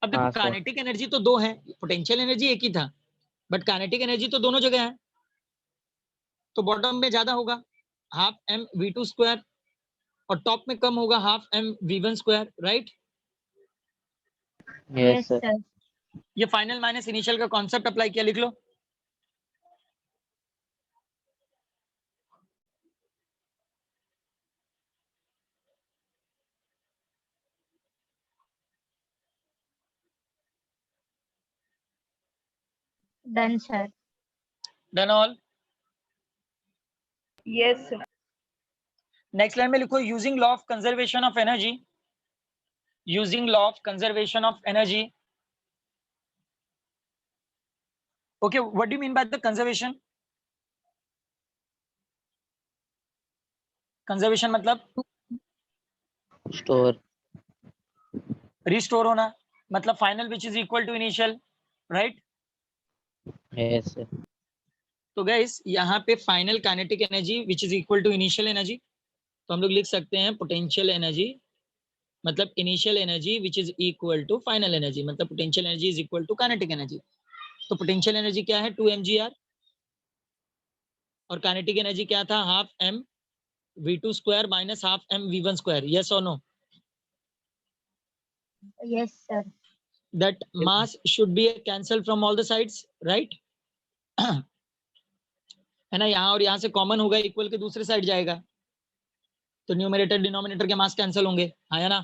अब देखो हाँ sir. Kinetic energy तो दो है, potential energy एक ही था, बट काइनेटिक एनर्जी तो दोनों जगह है। तो बॉटम में ज्यादा होगा half M V two square, और टॉप में कम होगा half M V one square. Right? Yes Yes, sir. sir. ये फाइनल माइनस इनिशियल का कॉन्सेप्ट अप्लाई किया, लिख लो। Done, sir. Done all. Yes, sir. Next line में लिखो using law of conservation of energy. Using law of conservation of energy. Okay, what do you mean by the conservation? Conservation मतलब Store. Restore होना, मतलब final which is equal to initial, right? Yes, sir. तो guys यहाँ पे final kinetic energy which is equal to initial energy, तो हम लोग लिख सकते हैं पोटेंशियल एनर्जी मतलब initial energy which is equal to final energy, मतलब potential energy is equal to kinetic energy. तो पोटेंशियल एनर्जी क्या है? 2 mgr, और काइनेटिक एनर्जी क्या था? Half m v2 square minus half m v1 square. Yes और no? Yes, sir. That mass should be cancelled from all the sides, right? है ना, यहाँ और यहाँ से कॉमन होगा, इक्वल के दूसरे साइड जाएगा, तो न्यूमरेटर डिनोमिनेटर के मास कैंसिल होंगे, हाँ या ना?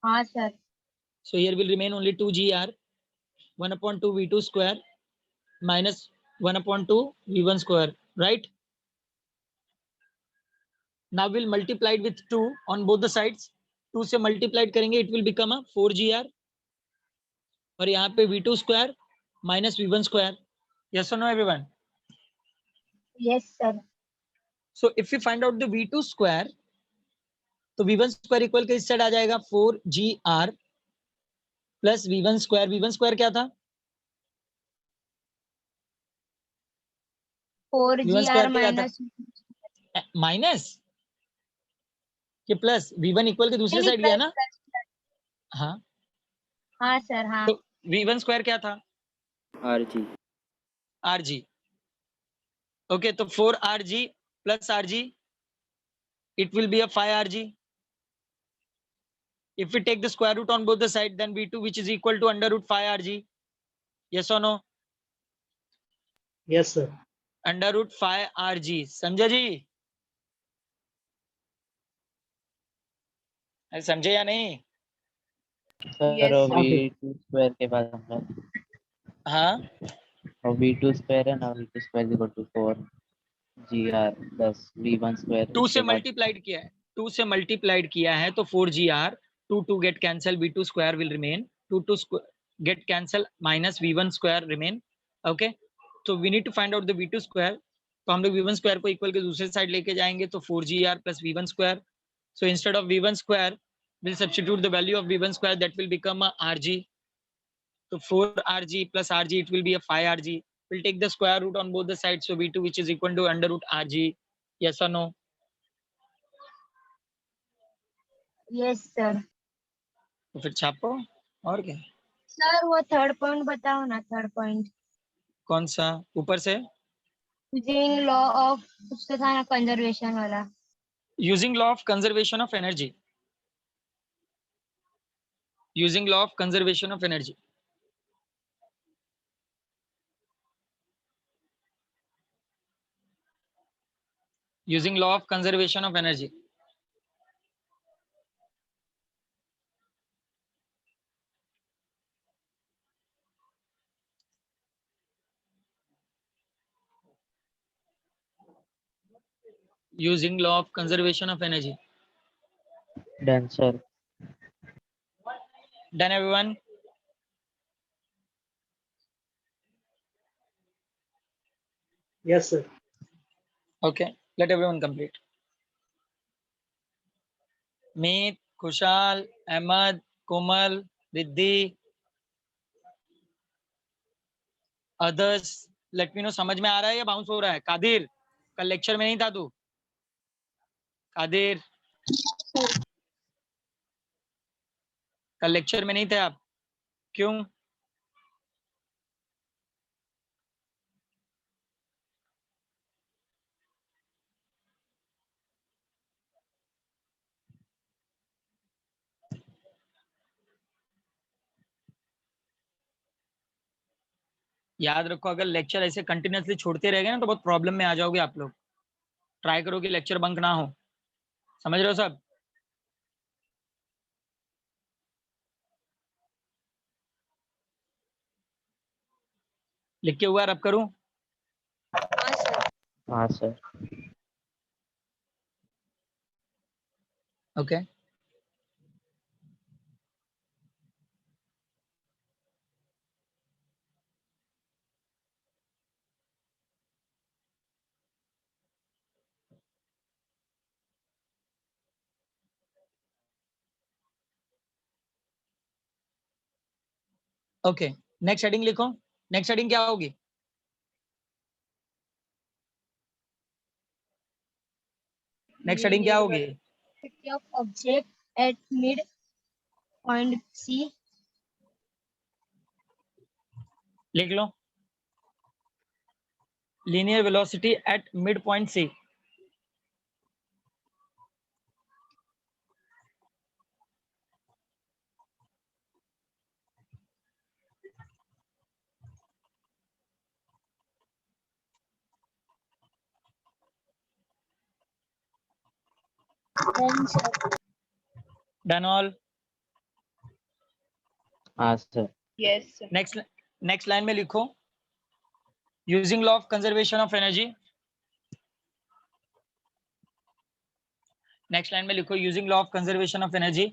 हाँ, sir. So here will remain only 2gr 1/2 v2 square minus 1/2 v1 square, right? Now we'll multiply it with 2 on both the sides. 2 से multiplied करेंगे, it will become a 4gr, और यहाँ पे v2 square minus v1 square. Yes or no everyone? Yes, sir. So if we find out the v2 square, तो v1 square equal के इस side आ जाएगा 4gr plus v1 square. v1 square क्या था? v1 4gr square क्या था? minus. Minus कि प्लस? v1 इक्वल के दूसरे साइड गया ना? हाँ, हाँ, sir. हाँ. तो v1 स्क्वायर क्या था? RG. rg. ओके, तो 4rg plus rg, it will be a 5rg. If we take the square root on both the side, then v2 which is equal to under root 5rg. Yes or no? Yes, sir. Under root 5rg. समझे जी? समझे या नहीं? Sir, Yes, और sir. V2 square के बाद हम लोग हाँ, और V2 square है ना, V2 square equal to 4gr plus V1 square 2 से उसके बाद मल्टीप्लाइड किया है, 2 से मल्टीप्लाइड किया है तो 4gr, 2 get cancel, v2 square will remain, 2 get cancel minus v1 square remain. Okay, तो we need to find out the v2 square, तो हम लोग v1 स्क्वायर को इक्वल के दूसरे साइड लेके जाएंगे, तो 4gr plus v1 square. So instead of v1 square will substitute the value of v1 square, that will become rg. तो 4rg plus rg, it will be a 5rg. We'll take the square root on both the sides, so v2 which is equal to under root rg. Yes or no? Yes, sir. तो फिर छापो, और क्या? Sir, वो third point बताओ ना. Third point कौन सा? ऊपर से यूजिंग लॉ ऑफ उसका था ना, कंजर्वेशन वाला. using law of conservation of energy. Using law of conservation of energy. Using law of conservation of energy. Using law of conservation of energy. done, sir. Done everyone? Yes, sir. Okay, let everyone complete. Meet, Kushal, Ahmad, Komal, Riddhi, others. Let me know समझ में आ रहा है या bounce हो रहा है? कादिर, कल lecture में नहीं था तू? कादिर, कल लेक्चर में नहीं थे आप, क्यों? याद रखो, अगर लेक्चर ऐसे कंटिन्यूअसली छोड़ते रहेंगे ना तो बहुत प्रॉब्लम में आ जाओगे आप लोग. ट्राई करो कि लेक्चर बंक ना हो. समझ रहे हो सब? लिख के हुआ रब करूं? हाँ सर। हाँ sir. Okay okay, next heading लिखो। नेक्स्ट हेडिंग क्या होगी? नेक्स्ट हेडिंग क्या होगी? Velocity of object at mid point C. लिख लो, linear velocity at mid point C. Then sir. Done all? हाँ sir. Yes, sir. Next line में लिखो, using law of conservation of energy. Next line में लिखो, using law of conservation of energy.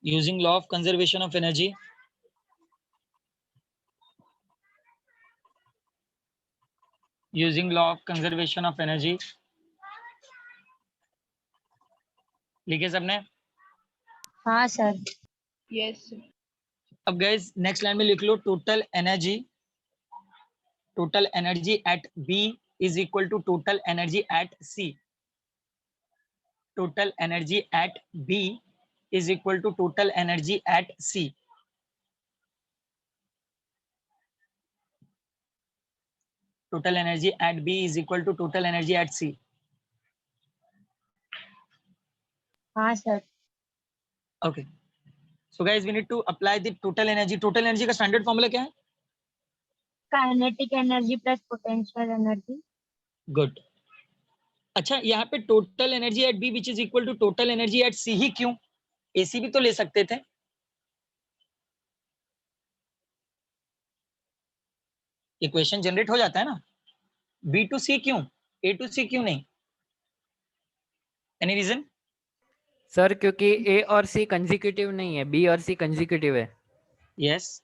Using law of conservation of energy. Using law of conservation of energy. लिखे सबने? हाँ sir. Yes, sir. अब guys next line में लिख लो, total energy at B is equal to total energy at C. Total energy at B is equal to total energy at C. Total energy at B is equal to total energy at C. हाँ sir. Okay, so guys we need to apply the total energy. Total energy का standard formula क्या है? Kinetic energy plus potential energy. Good. अच्छा, यहाँ पे total energy at B which is equal to total energy at C ही क्यों? AC भी तो ले सकते थे। इक्वेशन जनरेट हो जाता है ना। बी टू सी क्यों, ए टू सी क्यों नहीं? Any reason? सर क्योंकि ए और सी कंसेक्यूटिव नहीं है, बी और सी कंसेक्यूटिव है। यस,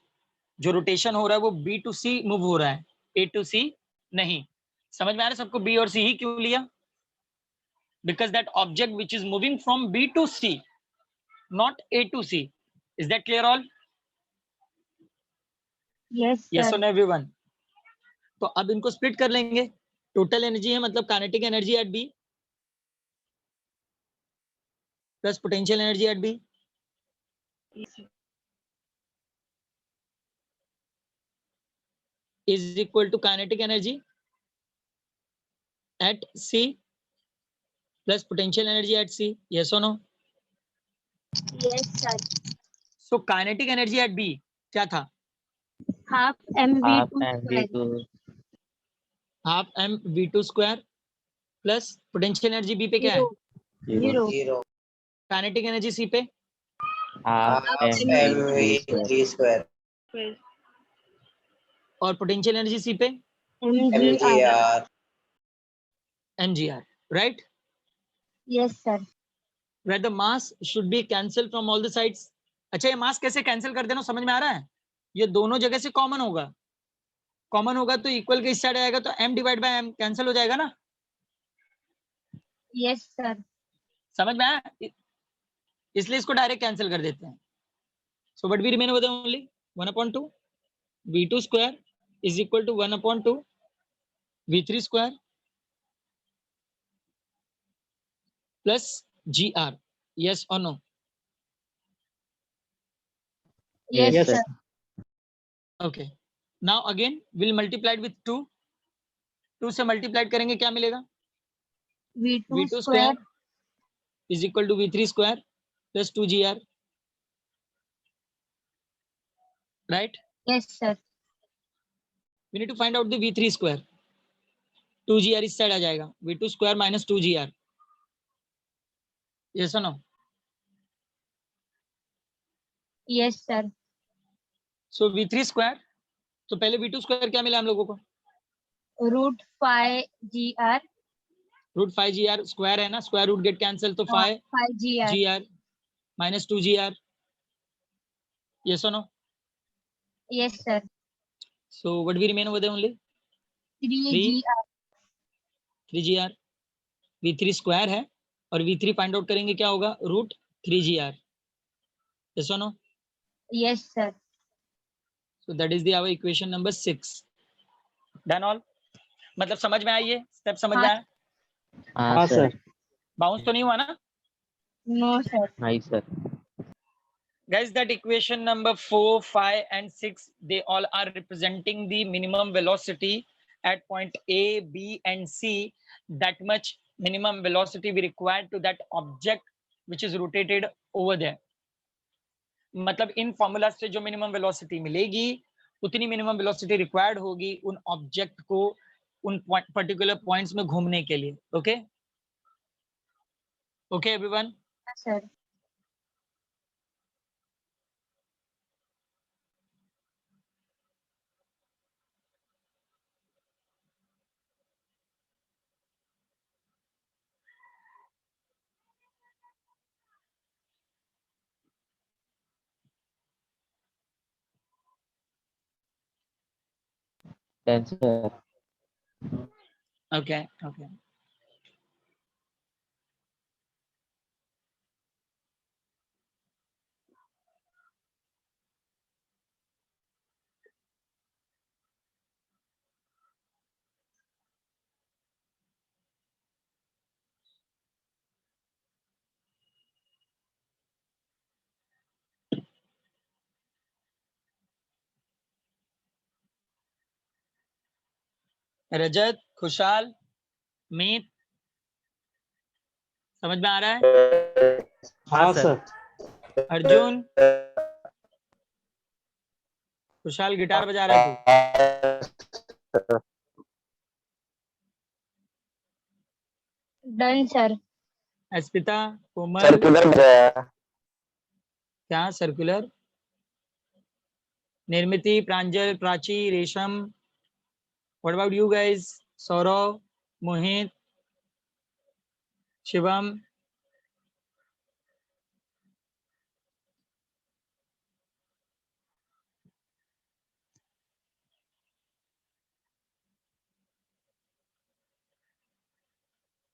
जो रोटेशन हो रहा है वो बी टू सी मूव हो रहा है, ए टू सी नहीं। समझ में आ रहा है सबको? बी और सी ही क्यों लिया? Because that object which is moving from B to C, not A to C. Is that clear all? Yes yes sir. और नो एवरीवन? तो अब इनको स्प्लिट कर लेंगे। टोटल एनर्जी है मतलब kinetic energy at B plus potential energy at B is equal to kinetic energy at C plus potential energy at C. Yes or no? Yes sir. So kinetic energy at B क्या था? Half half mv2 mv2 half mv2 square plus potential energy B पे क्या है? Zero. Zero. Kinetic energy C पे half half mv3 square और potential energy C पे mgr। mgr, right? Yes sir. Where the mass should be cancelled from all the sides. अच्छा, ये मास कैसे cancel कर देना समझ में आ रहा है? ये दोनों जगह से कॉमन होगा। कॉमन होगा तो इक्वल के इस साइड आएगा तो m divide by m cancel हो जाएगा ना। Yes sir. समझ में आया? इसलिए इसको डायरेक्ट कैंसिल कर देते हैं। So what we remain with only 1/2 v2 square is equal to 1/2 v3 square plus gr. yes or no? Yes yes sir. sir okay, now again we'll multiply it with 2. 2 से multiply करेंगे क्या मिलेगा? v2 v2 square square is equal to v3 square plus 2gr, right? Yes sir. we need to find out the v3 square. 2gr इस side आ जाएगा, v2 square minus 2gr yes or no? Yes, sir. So v3 square, तो पहले v2 square क्या मिला हम लोगों को? Root 5 GR. Root 5 gr square है ना, स्क्वायर रूट गेट कैंसिल, तो 5 5 GR. gr minus 2 gr, yes or no? Yes, sir. So what we remain over there only? 3 3 GR. 3 gr, v3 square है और v3 फाइंड आउट करेंगे क्या होगा? Root 3 gr, yes or no? Yes, sir. So that is the our equation number 6. Done all? मतलब समझ में आई, ये स्टेप समझ में हाँ। आया? हाँ हाँ सर। सर। बाउंस तो नहीं हुआ ना? No, sir. नहीं sir. Guys, that equation number 4, 5 and 6, they all are representing the minimum velocity at point A, B and C. That much minimum velocity we require to that object which is rotated over there. मतलब इन formula से जो minimum velocity मिलेगी उतनी minimum velocity required होगी उन object को उन particular points में घूमने के लिए. Okay okay everyone? Yes, sir. Done sir. Okay okay. Rajat, Khushhal, Meet, समझ में आ रहा है? हाँ सर। सर। अर्जुन, खुशहाल गिटार बजा रहा है तू? Done, sir. Aspita, Komal, circular बजाया. क्या circular? Nirmiti, Pranjal, Prachi, Resham. What about you guys? Saurav, Mohit, Shivam.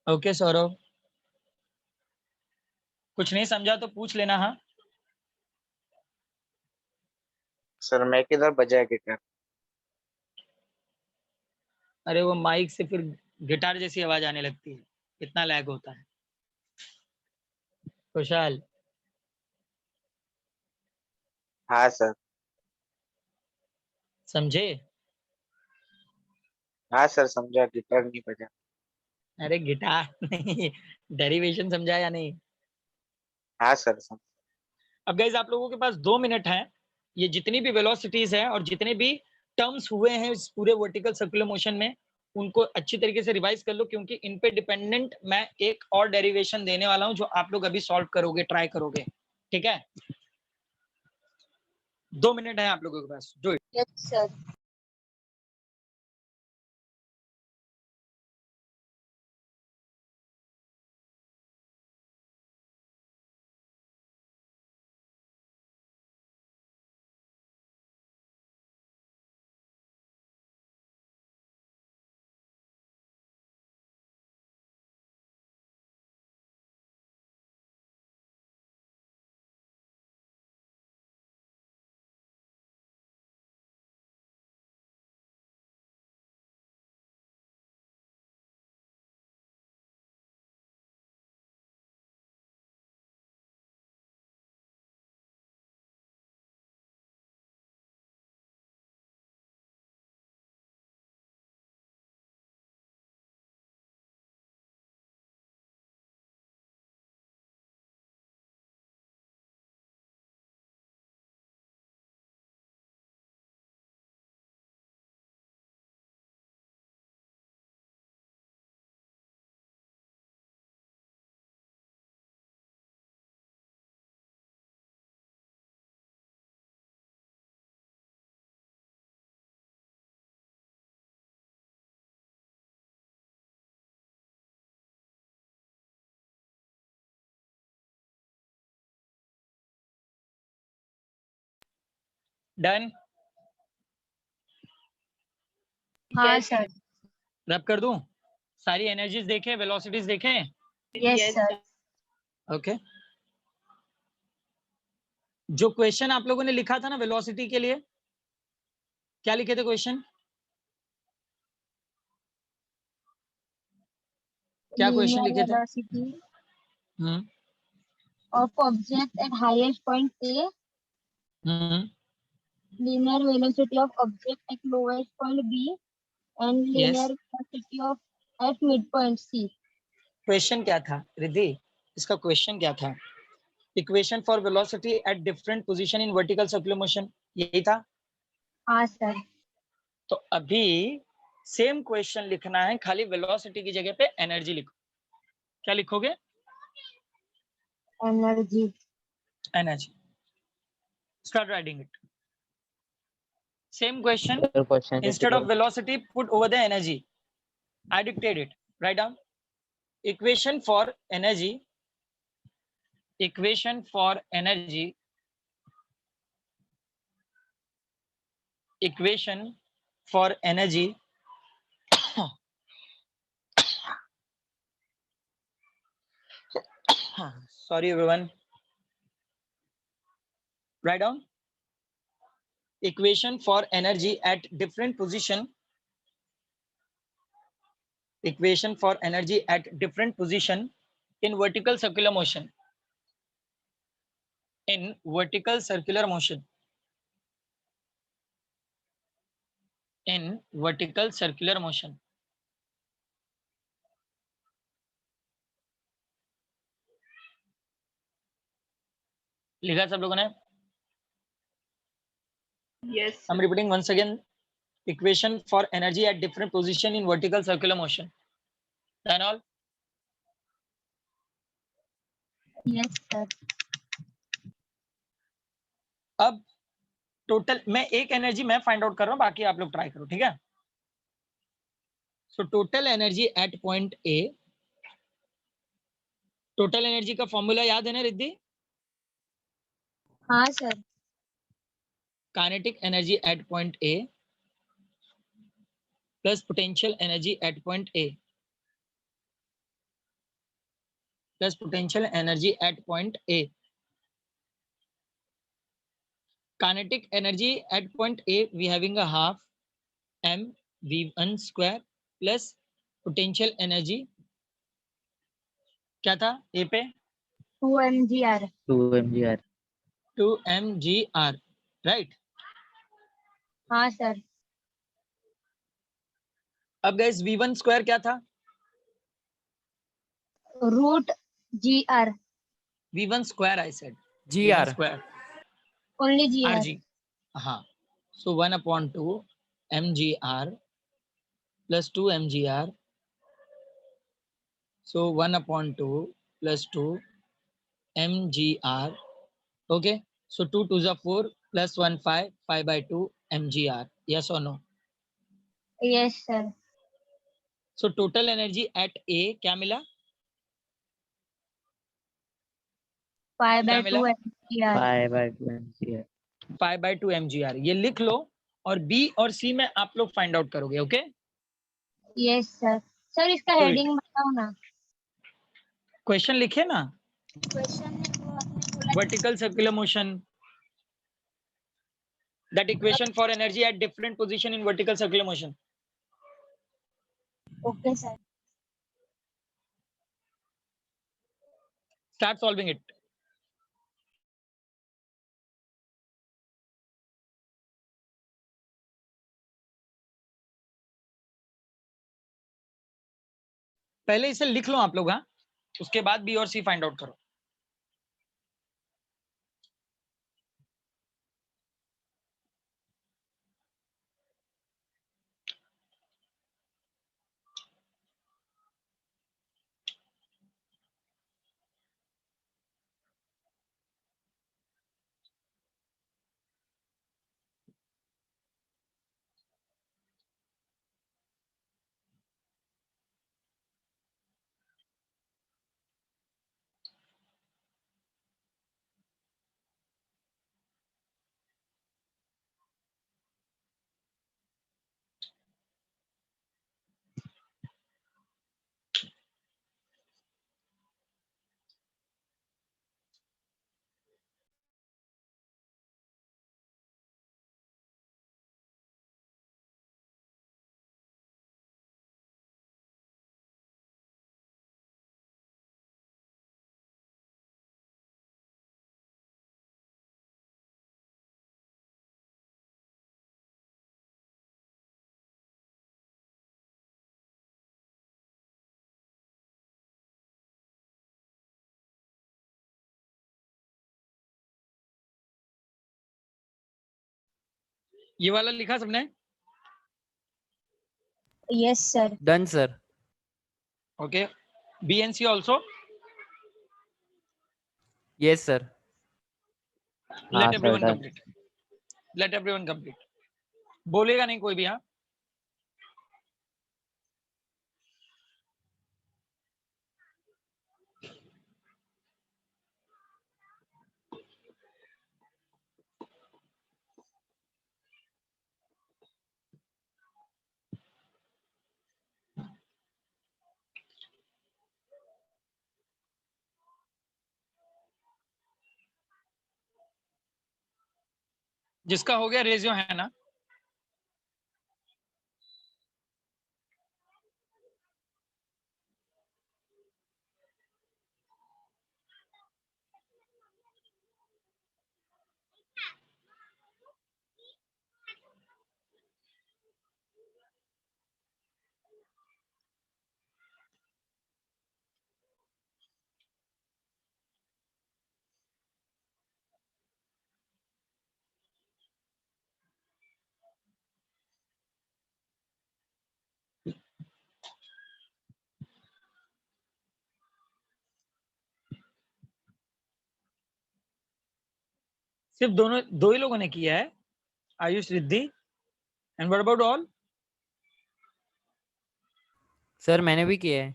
Okay Saurav, कुछ नहीं समझा तो पूछ लेना. हाँ सर मैं किधर बजाया गिटार? अरे वो माइक से फिर गिटार जैसी आवाज आने लगती है, इतना लैग होता है. खुशहाल, हाँ सर. समझे? हाँ सर समझा, गिटार नहीं बजा. अरे गिटार नहीं, डेरिवेशन समझा या नहीं? हाँ सर समझ. अब गाइज आप लोगों के पास 2 मिनट है. ये जितनी भी वेलोसिटीज है और जितने भी टर्म्स हुए हैं इस पूरे वर्टिकल सर्कुलर मोशन में, उनको अच्छी तरीके से रिवाइज कर लो, क्योंकि इन पे डिपेंडेंट मैं एक और डेरिवेशन देने वाला हूं जो आप लोग अभी सॉल्व करोगे, ट्राई करोगे. ठीक है? 2 मिनट है आप लोगों के पास. Do it. Yes, sir. Done? हाँ सर। रब कर दूं? सारी एनर्जीज देखें, वेलोसिटीज देखें? Yes sir. ओके। जो क्वेश्चन आप लोगों ने लिखा था ना वेलोसिटी के लिए, क्या लिखे थे क्वेश्चन? क्या क्वेश्चन लिखे थे? Velocity hmm of object at highest point A, hmm linear velocity of object at lowest point B, and linear Yes. velocity of at midpoint C. Question क्या था रिद्धि? इसका क्वेश्चन क्या था? Equation for velocity at different position in vertical circular motion, यही था। हाँ sir. तो अभी सेम क्वेश्चन लिखना है, खाली वेलोसिटी की जगह पे एनर्जी लिखो। क्या लिखोगे? Energy. Energy. Start writing it. Same question. Sir, question Instead of repeat. velocity, put over the energy. I dictate it. Write down. Equation for energy. Equation for energy. Equation for energy. Sorry, everyone. Write down. Equation for energy at different position. Equation for energy at different position in vertical circular motion. In vertical circular motion. In vertical circular motion. लिखा सब लोगों ने? Yes. I'm repeating once again. Equation for energy at different position in vertical circular motion. Done all? Yes sir. अब total मैं एक energy मैं find out कर रहा हूं, बाकी आप लोग ट्राई करो, ठीक है? So total energy at point A. Total energy का फॉर्मूला याद है ना रिद्धि? हाँ sir. Kinetic energy at point A plus potential energy at point A plus potential energy at point A. Kinetic energy at point A, we having a half m v1 square plus potential energy क्या था A पे? 2 mgr। 2 mgr. 2 mgr, right? हाँ sir. अब guys v1 square क्या था? Root G R. v1 square I said G v1 R square only G R. rg, हाँ। So 1/2 mgr plus 2 mgr, so 1/2 plus 2 mgr. Okay, so 2 2s are 4 plus 1 5 5/2 mgr. Yes or no? Yes sir. So total energy at A क्या मिला? 5/2 मिला? mgr। 5/2 mgr. 5/2 mgr। ये लिख लो और B और C में आप लोग फाइंड आउट करोगे। ओके? Yes sir. सर इसका So हेडिंग बताओ ना। क्वेश्चन लिखे ना, क्वेश्चन में वो आपने बोला vertical circular motion, that equation for energy at different position in vertical circular motion. Okay sir. Start solving it. पहले इसे लिख लो आप लोग, हाँ, उसके बाद B और C फाइंड आउट करो। ये वाला लिखा सबने? Yes, sir. Done sir. Okay. B and C also. Yes sir. Let हाँ, sir, everyone done. complete. Let everyone complete. बोलेगा नहीं कोई भी. हाँ, जिसका हो गया रेज योर हैंड ना. सिर्फ दो ही लोगों ने किया है. Ayush, Riddhi, and what about all? Sir मैंने भी किया है.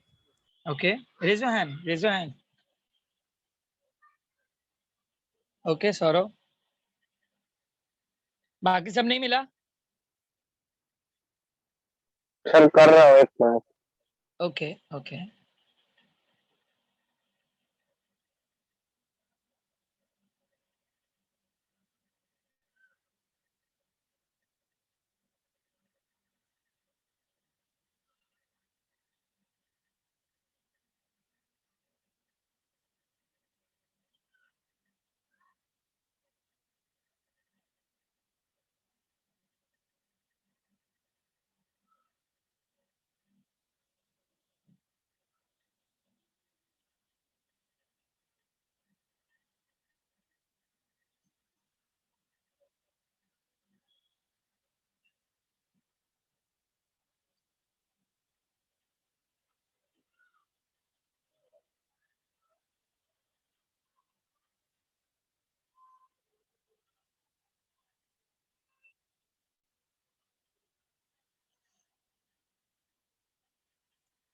Okay, raise your hand, raise your hand. Okay, Saurabh. बाकी सब नहीं मिला? सर कर रहा हूँ, एक मिनट. Okay, okay.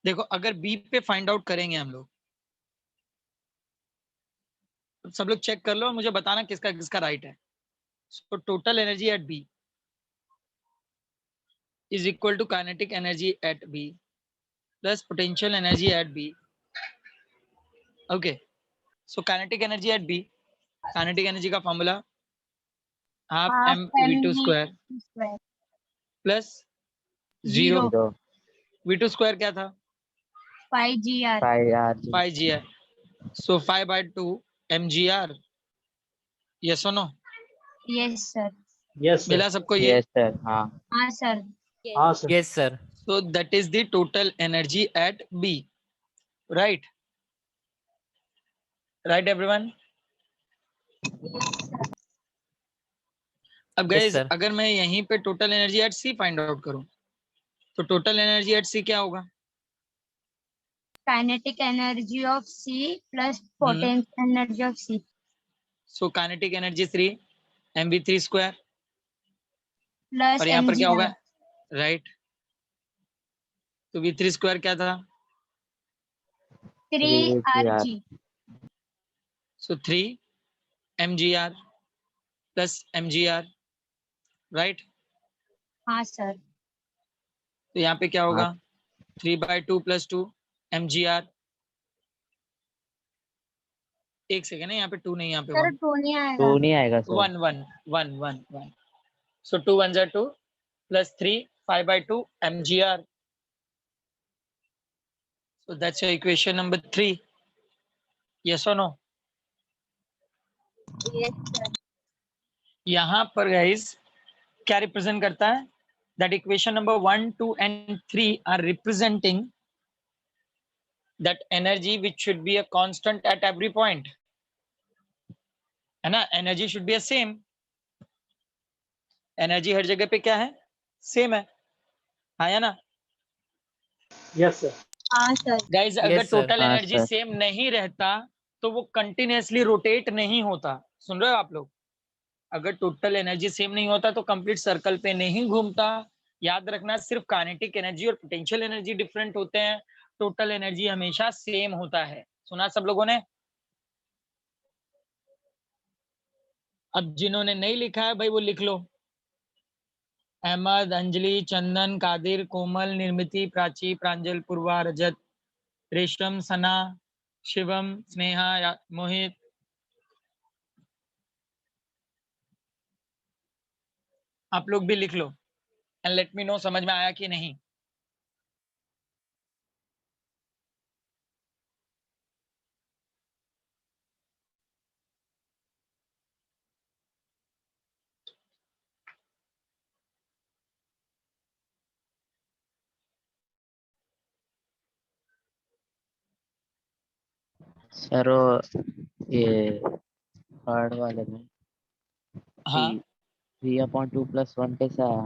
देखो, अगर बी पे फाइंड आउट करेंगे हम लोग, सब लोग चेक कर लो और मुझे बताना किसका किसका राइट है. So total energy at B is equal to kinetic energy at B plus potential energy at B. Okay, so kinetic energy at B, kinetic energy का formula half Half m v2 mv square square. Plus Zero. 0 0. v2 square क्या था? 5 gr. 5 RG. 5 gr. So 5/2 mgr. Yes or no? Yes, sir. Yes, sir. मिला सबको ये? Yes, sir. हाँ. हाँ, sir. हाँ, sir. Yes sir. So that is the total energy at B, right? Right everyone? अब Yes, guys, sir. अगर मैं यहीं पे total energy at C find out करूं, तो टोटल एनर्जी एट सी क्या होगा? Kinetic energy of C plus potential energy of C. So kinetic energy 3 mv3 square, Plus और यहाँ पर क्या होगा? mgr. राइट. तो v3 स्क्वायर क्या था? 3 rg. सो 3 mgr प्लस mgr, राइट. हाँ, sir. तो यहाँ पे क्या होगा? 3/2 प्लस 2 mgr. एक सेकेंड है, यहाँ पे 2 नहीं, यहाँ पे Sir, 1. 2 नहीं 2 आएगा. नहीं आएगा sir. 1 1 1 1 1. So 2 1s are 2 plus 3 5/2 mgr. So that's your equation number 3. Yes or no? Yes, sir. यहाँ पर guys क्या रिप्रेजेंट करता है? That equation number 1, 2 and 3 are representing that energy which should be a constant at every point. है ना? Energy should be the same. Energy हर जगह पे क्या है, सेम है, हाँ या ना Yes, sir. हाँ सर। गाइज? अगर Yes, sir. टोटल हाँ एनर्जी सर। सेम नहीं रहता तो वो कंटिन्यूअसली रोटेट नहीं होता। सुन रहे हो आप लोग? अगर टोटल एनर्जी सेम नहीं होता तो कंप्लीट सर्कल पे नहीं घूमता। याद रखना, सिर्फ काइनेटिक एनर्जी और पोटेंशियल एनर्जी डिफरेंट होते हैं, टोटल एनर्जी हमेशा सेम होता है। सुना सब लोगों ने? अब जिन्होंने नहीं लिखा है भाई वो लिख लो। अहमद, अंजलि, चंदन, कादिर, कोमल, निर्मिति, प्राची, प्रांजल, पूर्वा, रजत, रेशम, सना, शिवम, स्नेहा, मोहित। आप लोग भी लिख लो एंड लेट मी नो समझ में आया कि नहीं। सर वो ये थर्ड वाले में हाँ 3/2 + 1 कैसा आया?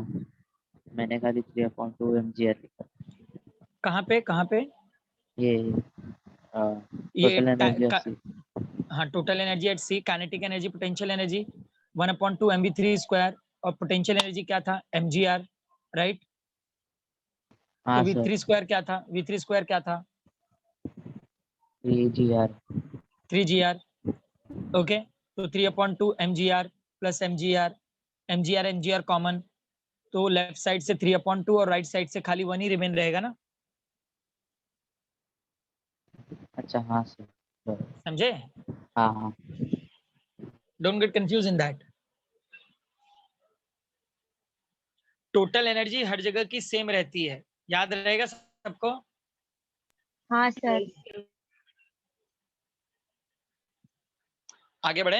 मैंने खाली 3/2 mgr लिखा। कहाँ पे ये ये टोटल एनर्जी ऑफ सी। हाँ, total energy at C, kinetic energy, potential energy 1/2 mv3 square, और पोटेंशियल एनर्जी क्या था, mgr, राइट? तो हाँ सर। v3 स्क्वायर क्या था, v3 स्क्वायर क्या था, 3gr। 3gr। ओके, तो 3/2 mgr plus mgr, mgr common, तो लेफ्ट साइड से 3/2 और राइट साइड से खाली 1 ही रिमेन रहेगा ना, अच्छा हाँ सर। समझे? हाँ हाँ। Don't get confuse in that. Total energy हर जगह की सेम रहती है, याद रहेगा सबको? हाँ सर। आगे बढ़े,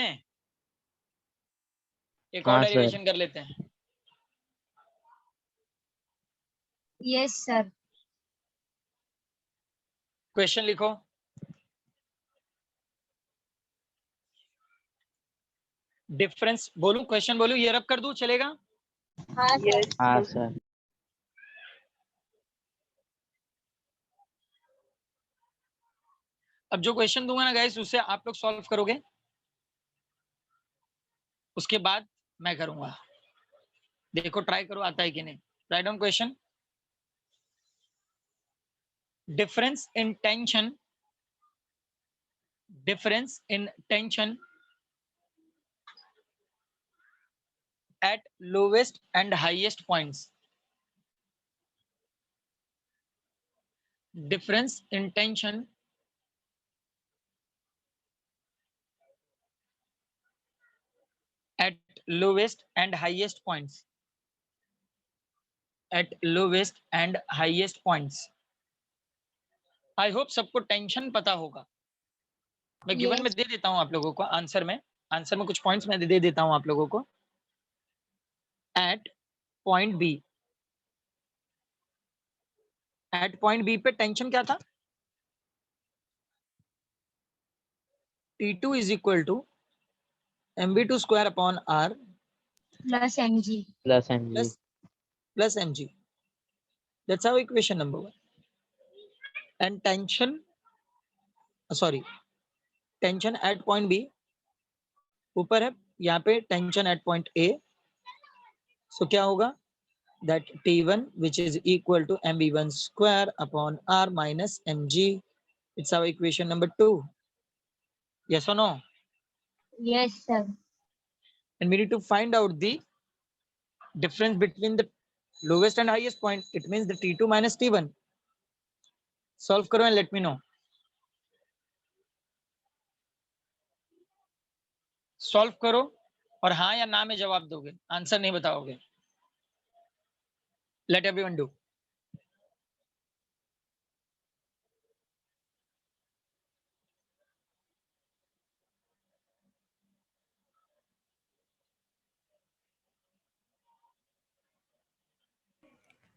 एक और हाँ सर। डेरिवेशन कर लेते हैं। Yes sir. क्वेश्चन लिखो। डिफरेंस बोलूं, क्वेश्चन बोलूं, ये रब कर दूं, चलेगा? हाँ सर। हाँ सर। अब जो क्वेश्चन दूंगा ना गाइस, उससे आप लोग सॉल्व करोगे, उसके बाद मैं करूंगा। देखो ट्राई करो आता है कि नहीं। Write down question. Difference in tension at lowest and highest points. Difference in tension at lowest and highest points. At lowest and highest points. I hope सबको टेंशन पता होगा। मैं गिवन में यस। दे देता हूं आप लोगों को, आंसर में कुछ पॉइंट्स मैं दे देता हूं आप लोगों को। At point B, at point B पे टेंशन क्या था, T2 is equal to mv2 square upon r plus mg। Plus mg। plus mg. That's our equation number 1. And tension at point B ऊपर है, यहाँ पे tension at point A, so क्या होगा, that T1 which is equal to mv1 square upon r minus mg. It's our equation number 2. Yes or no? Yes sir. And we need to find out the difference between the lowest and highest point. It means the T2 minus T1. Solve करो and let me know. Solve करो और हाँ या ना में जवाब दोगे, answer नहीं बताओगे। Let everyone do.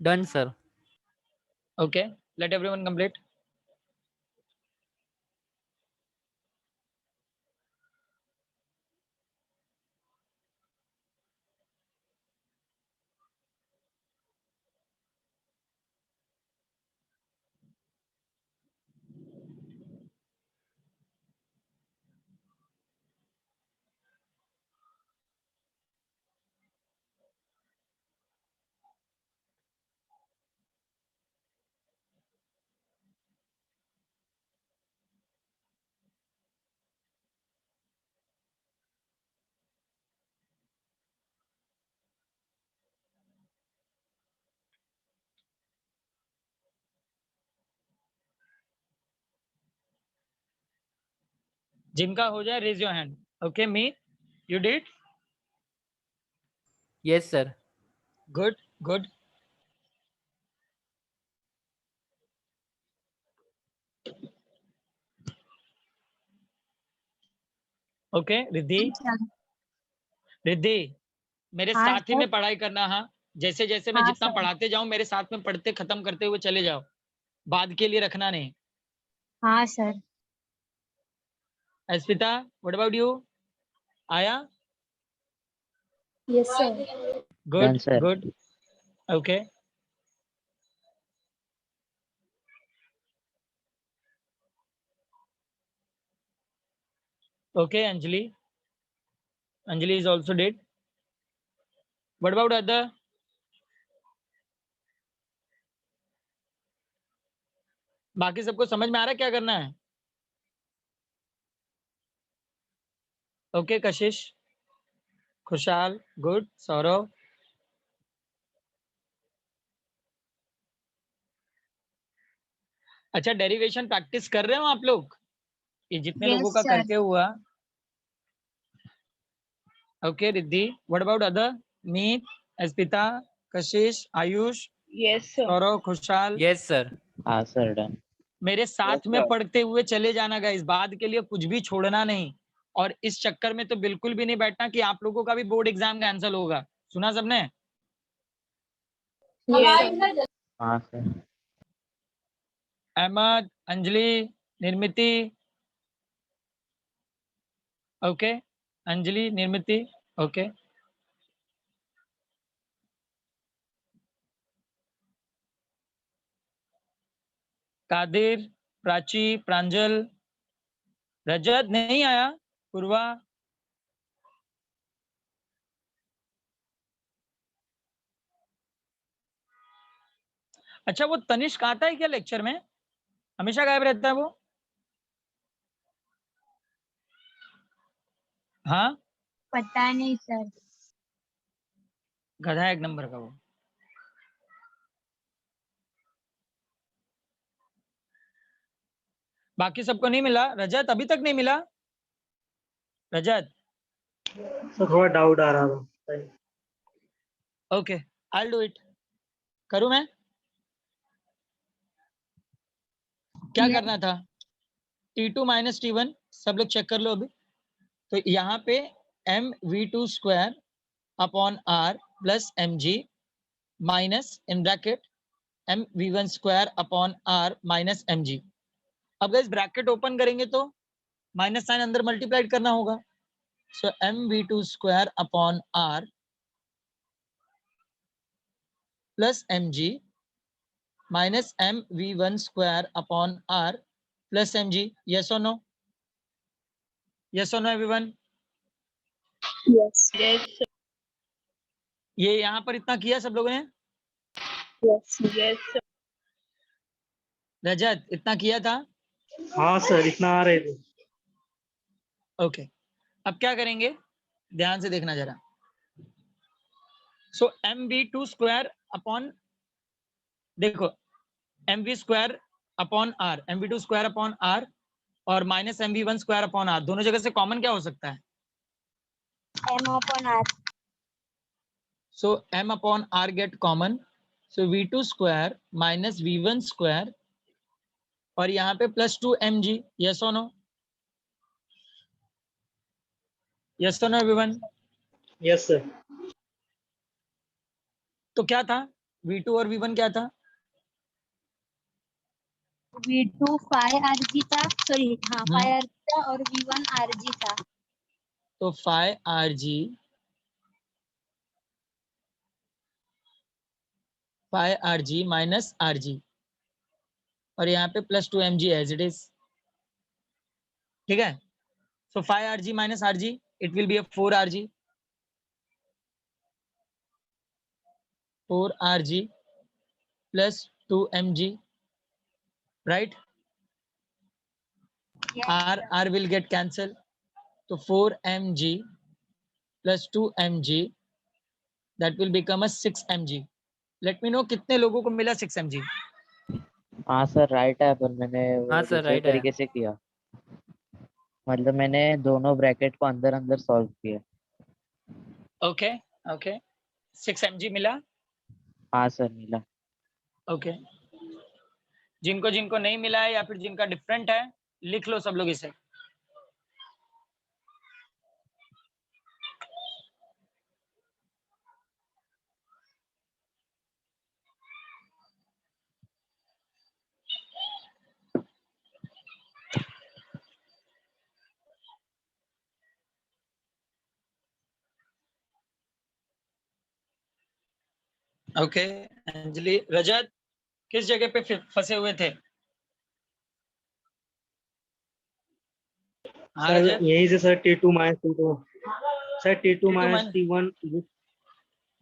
Done, sir. Okay, let everyone complete. जिनका हो जाए raise your hand. Okay, me, you did. Yes sir. Good good. Okay Riddhi, Riddhi मेरे हाँ, साथ ही सर। में पढ़ाई करना. हाँ, जैसे जैसे मैं हाँ, जितना सर। पढ़ाते जाऊं मेरे साथ में पढ़ते खत्म करते हुए चले जाओ. बाद के लिए रखना नहीं. हाँ, sir. Asmita, what about you? आया? Yes, sir. Good Done, sir. Good. Okay. Okay, Anjali. Anjali is also dead. What about other? बाकी सबको समझ में आ रहा है क्या करना है? ओके, कशिश, खुशहाल, गुड, सौरव. अच्छा, डेरिवेशन प्रैक्टिस कर रहे हो आप लोग? ये जितने लोगों Yes, का sir. करके हुआ. Okay Riddhi, what about other? Meet, Asmita, Kashish, Ayush, Yes, sir. Saurav, Khushhal. Yes sir. हाँ सर, डन. मेरे साथ में पढ़ते हुए चले जाना गाइस, बाद के लिए कुछ भी छोड़ना नहीं. और इस चक्कर में तो बिल्कुल भी नहीं बैठना कि आप लोगों का भी बोर्ड एग्जाम कैंसिल होगा. सुना सबने? Yes, sir. हाँ sir. Ahmad, Anjali, Nirmiti. Okay, Anjali, Nirmiti. Okay. Qadir, Prachi, Pranjal, Rajat नहीं आया, पूर्वा. अच्छा, वो तनिष्क आता है क्या लेक्चर में? हमेशा गायब रहता है वो. हाँ, पता नहीं, सर। गधा है एक नंबर का वो. बाकी सबको नहीं मिला? रजत अभी तक नहीं मिला? रजत, सर थोड़ा डाउट आ रहा था. Okay, I do it. करूं मैं? क्या Yes. करना था? T2 माइनस T1 सब लोग चेक कर लो अभी. तो यहाँ पे mv2 square upon r plus mg minus in bracket mv1 square upon r minus mg. अब इस ब्रैकेट ओपन करेंगे तो माइनस साइन अंदर मल्टीप्लाइड करना होगा. सो mv2 square upon r plus mg minus mv1 square upon r plus mg. yes or no? yes or no everyone? Yes. Yes, sir. ये यहाँ पर इतना किया सब लोगों ने? Yes. Yes, sir. रजत इतना किया था? हाँ सर, इतना आ रहे थे. ओके. अब क्या करेंगे, ध्यान से देखना जरा. सो mv2 स्क्वायर अपॉन, देखो mv square upon r, mv2 square upon r और minus mv1 square upon r, दोनों जगह से कॉमन क्या हो सकता है? M upon R. So m upon r get common. So v2 square minus v1 square और यहाँ पे प्लस 2 mg. यस और नो? यस और नो एवरीवन? Yes sir. तो क्या था v2 और v1 क्या था? V2 phi RG था, सॉरी, हाँ, phi हम्म. RG था और V1 RG था. तो phi rg, phi rg minus rg और यहाँ पे plus 2 mg as it is. ठीक है. So phi rg minus rg, it will be a 4 rg. 4 rg plus 2 mg, right? Yes, r sir. r will get cancel. तो 4 mg plus 2 mg, that will become a 6 mg. let me know कितने लोगों को मिला 6 mg. हाँ sir, right है, पर मैंने वो हाँ सर, दूसरे right है. तरीके से किया. मतलब मैंने दोनों ब्रैकेट को अंदर अंदर सॉल्व किया। ओके ओके 6 mg मिला। हाँ सर मिला। ओके जिनको जिनको नहीं मिला है या फिर जिनका डिफरेंट है लिख लो सब लोग इसे। ओके अंजलि रजत किस जगह पे फंसे हुए थे? हाँ सर रजत यही से sir T2 minus T2 sir T2 minus minus- T1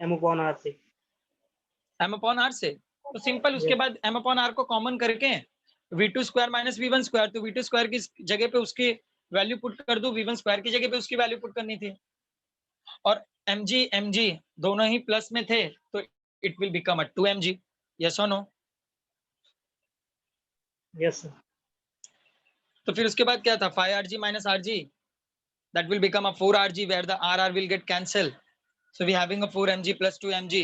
m/r से m upon r से तो सिंपल उसके बाद m upon r को कॉमन करके v2 square minus v1 square तो v2 स्क्वायर की जगह पे उसकी वैल्यू पुट कर दो v1 स्क्वायर की जगह पे उसकी वैल्यू पुट करनी थी और mg दोनों ही प्लस में थे तो it will become a 2 mg yes और नो। यस सर तो फिर उसके बाद क्या था 5rg minus rg that will become a 4rg where the rr will get cancelled so we having a 4mg plus 2mg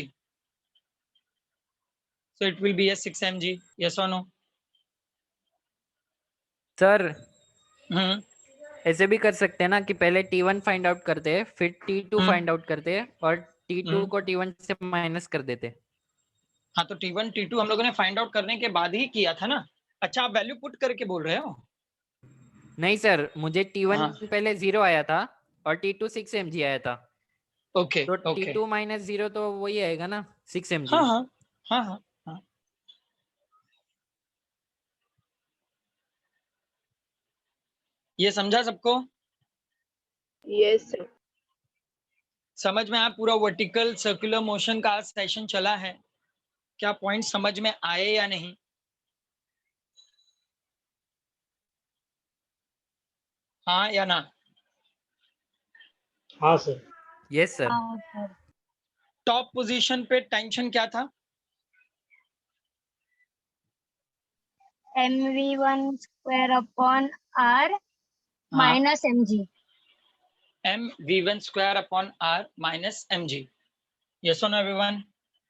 so it will be a 6mg yes or no। Sir हम्म ऐसे भी कर सकते हैं ना कि पहले T1 find out करते हैं फिर T2 हम्म। फाइंड आउट करते हैं और T2 हम्म। को T1 से माइनस कर देते। हाँ तो T1 T2 हम लोगों ने फाइंड आउट करने के बाद ही किया था ना। अच्छा आप वैल्यू पुट करके बोल रहे हो? नहीं सर मुझे T1 हाँ पहले 0 आया था और T2 6 mg आया था ओके तो ओके T2 माइनस 0 तो वही आएगा ना 6 mg। हाँ हाँ हाँ हाँ हाँ ये समझा सबको? Yes sir. समझ में आया पूरा वर्टिकल सर्कुलर मोशन का आज सेशन चला है? क्या पॉइंट समझ में आए या नहीं? हाँ या ना? हाँ सर यस सर। हाँ सर। टॉप पोजीशन पे टेंशन क्या था? mv1 square upon r minus mg mv1 square upon r minus mg yes or no everyone।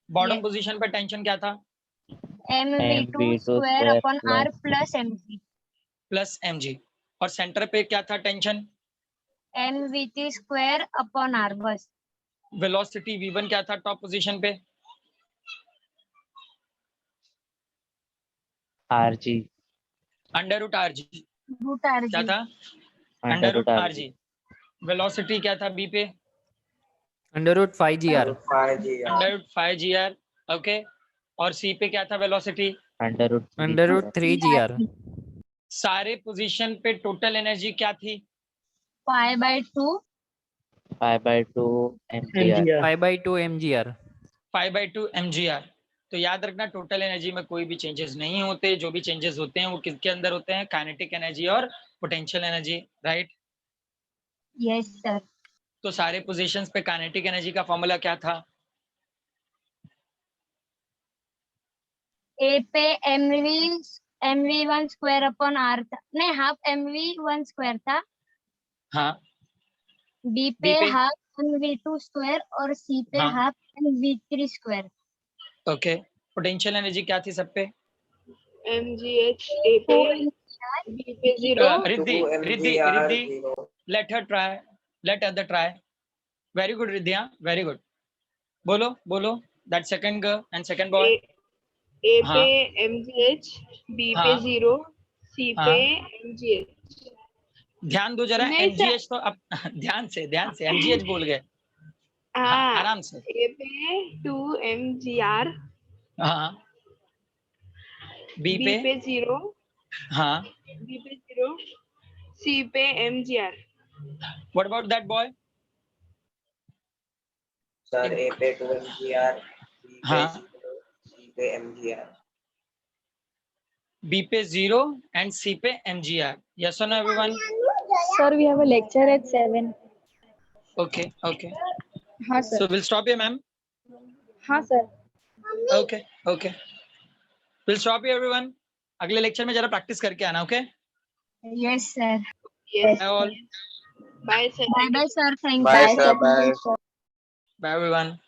Bottom Yes. Position पे टेंशन क्या था? mv2 MV2 square square upon r plus plus mg plus mg और centre पे क्या था tension? mv3 square upon r बस। Velocity v1 क्या था टॉप पोजीशन पे? RG under root rg root rg क्या था? Under root rg RG velocity क्या था b पे? Under root 5gr under root 5gr okay और c पे क्या था वेलोसिटी? Under root 3gr। सारे पोजीशन पे टोटल एनर्जी क्या थी? pi by 2 5/2 mgr mgr 5/2 mgr। 5/2 mgr। तो याद रखना टोटल एनर्जी में कोई भी चेंजेस नहीं होते, जो भी चेंजेस होते हैं वो किसके अंदर होते हैं? काइनेटिक एनर्जी और potential energy right. yes sir तो सारे पोजीशंस पे काइनेटिक एनर्जी का फॉर्मूला क्या था? a पे mv1 square upon r था नहीं हाफ mv1 square था हाँ b B पे पे? हाफ mv2 square और c पे हाँ half mv3 square okay potential energy क्या थी सब पे? mgh a पे 4 b पे 0 Riddhi Riddhi Riddhi let her try let other try very good रिद्धिया वेरी गुड बोलो बोलो that second girl and second boy. a हाँ पे mgh b पे हाँ 0 c हाँ पे mgh। ध्यान दो जरा नहीं सर mgh तो अब ध्यान से mgh बोल गए। हाँ हाँ आराम से a पे 2 mgr हाँ b b पे पे 0 हाँ b पे 0 c पे mgr। What about that boy? Sir A पे 2 mgr बी पे हाँ 0 सी पे mgr b पे 0 एंड c पे mgr yes or no everyone। Sir, we have a lecture at 7. okay okay हाँ sir। so we'll stop here ma'am। हाँ sir। okay okay we'll stop here everyone। अगले lecture में जरा practice करके आना okay yes sir Yes. Bye all. Bye, sir. Bye bye, sir. Thank Bye you. sir, bye. Bye everyone.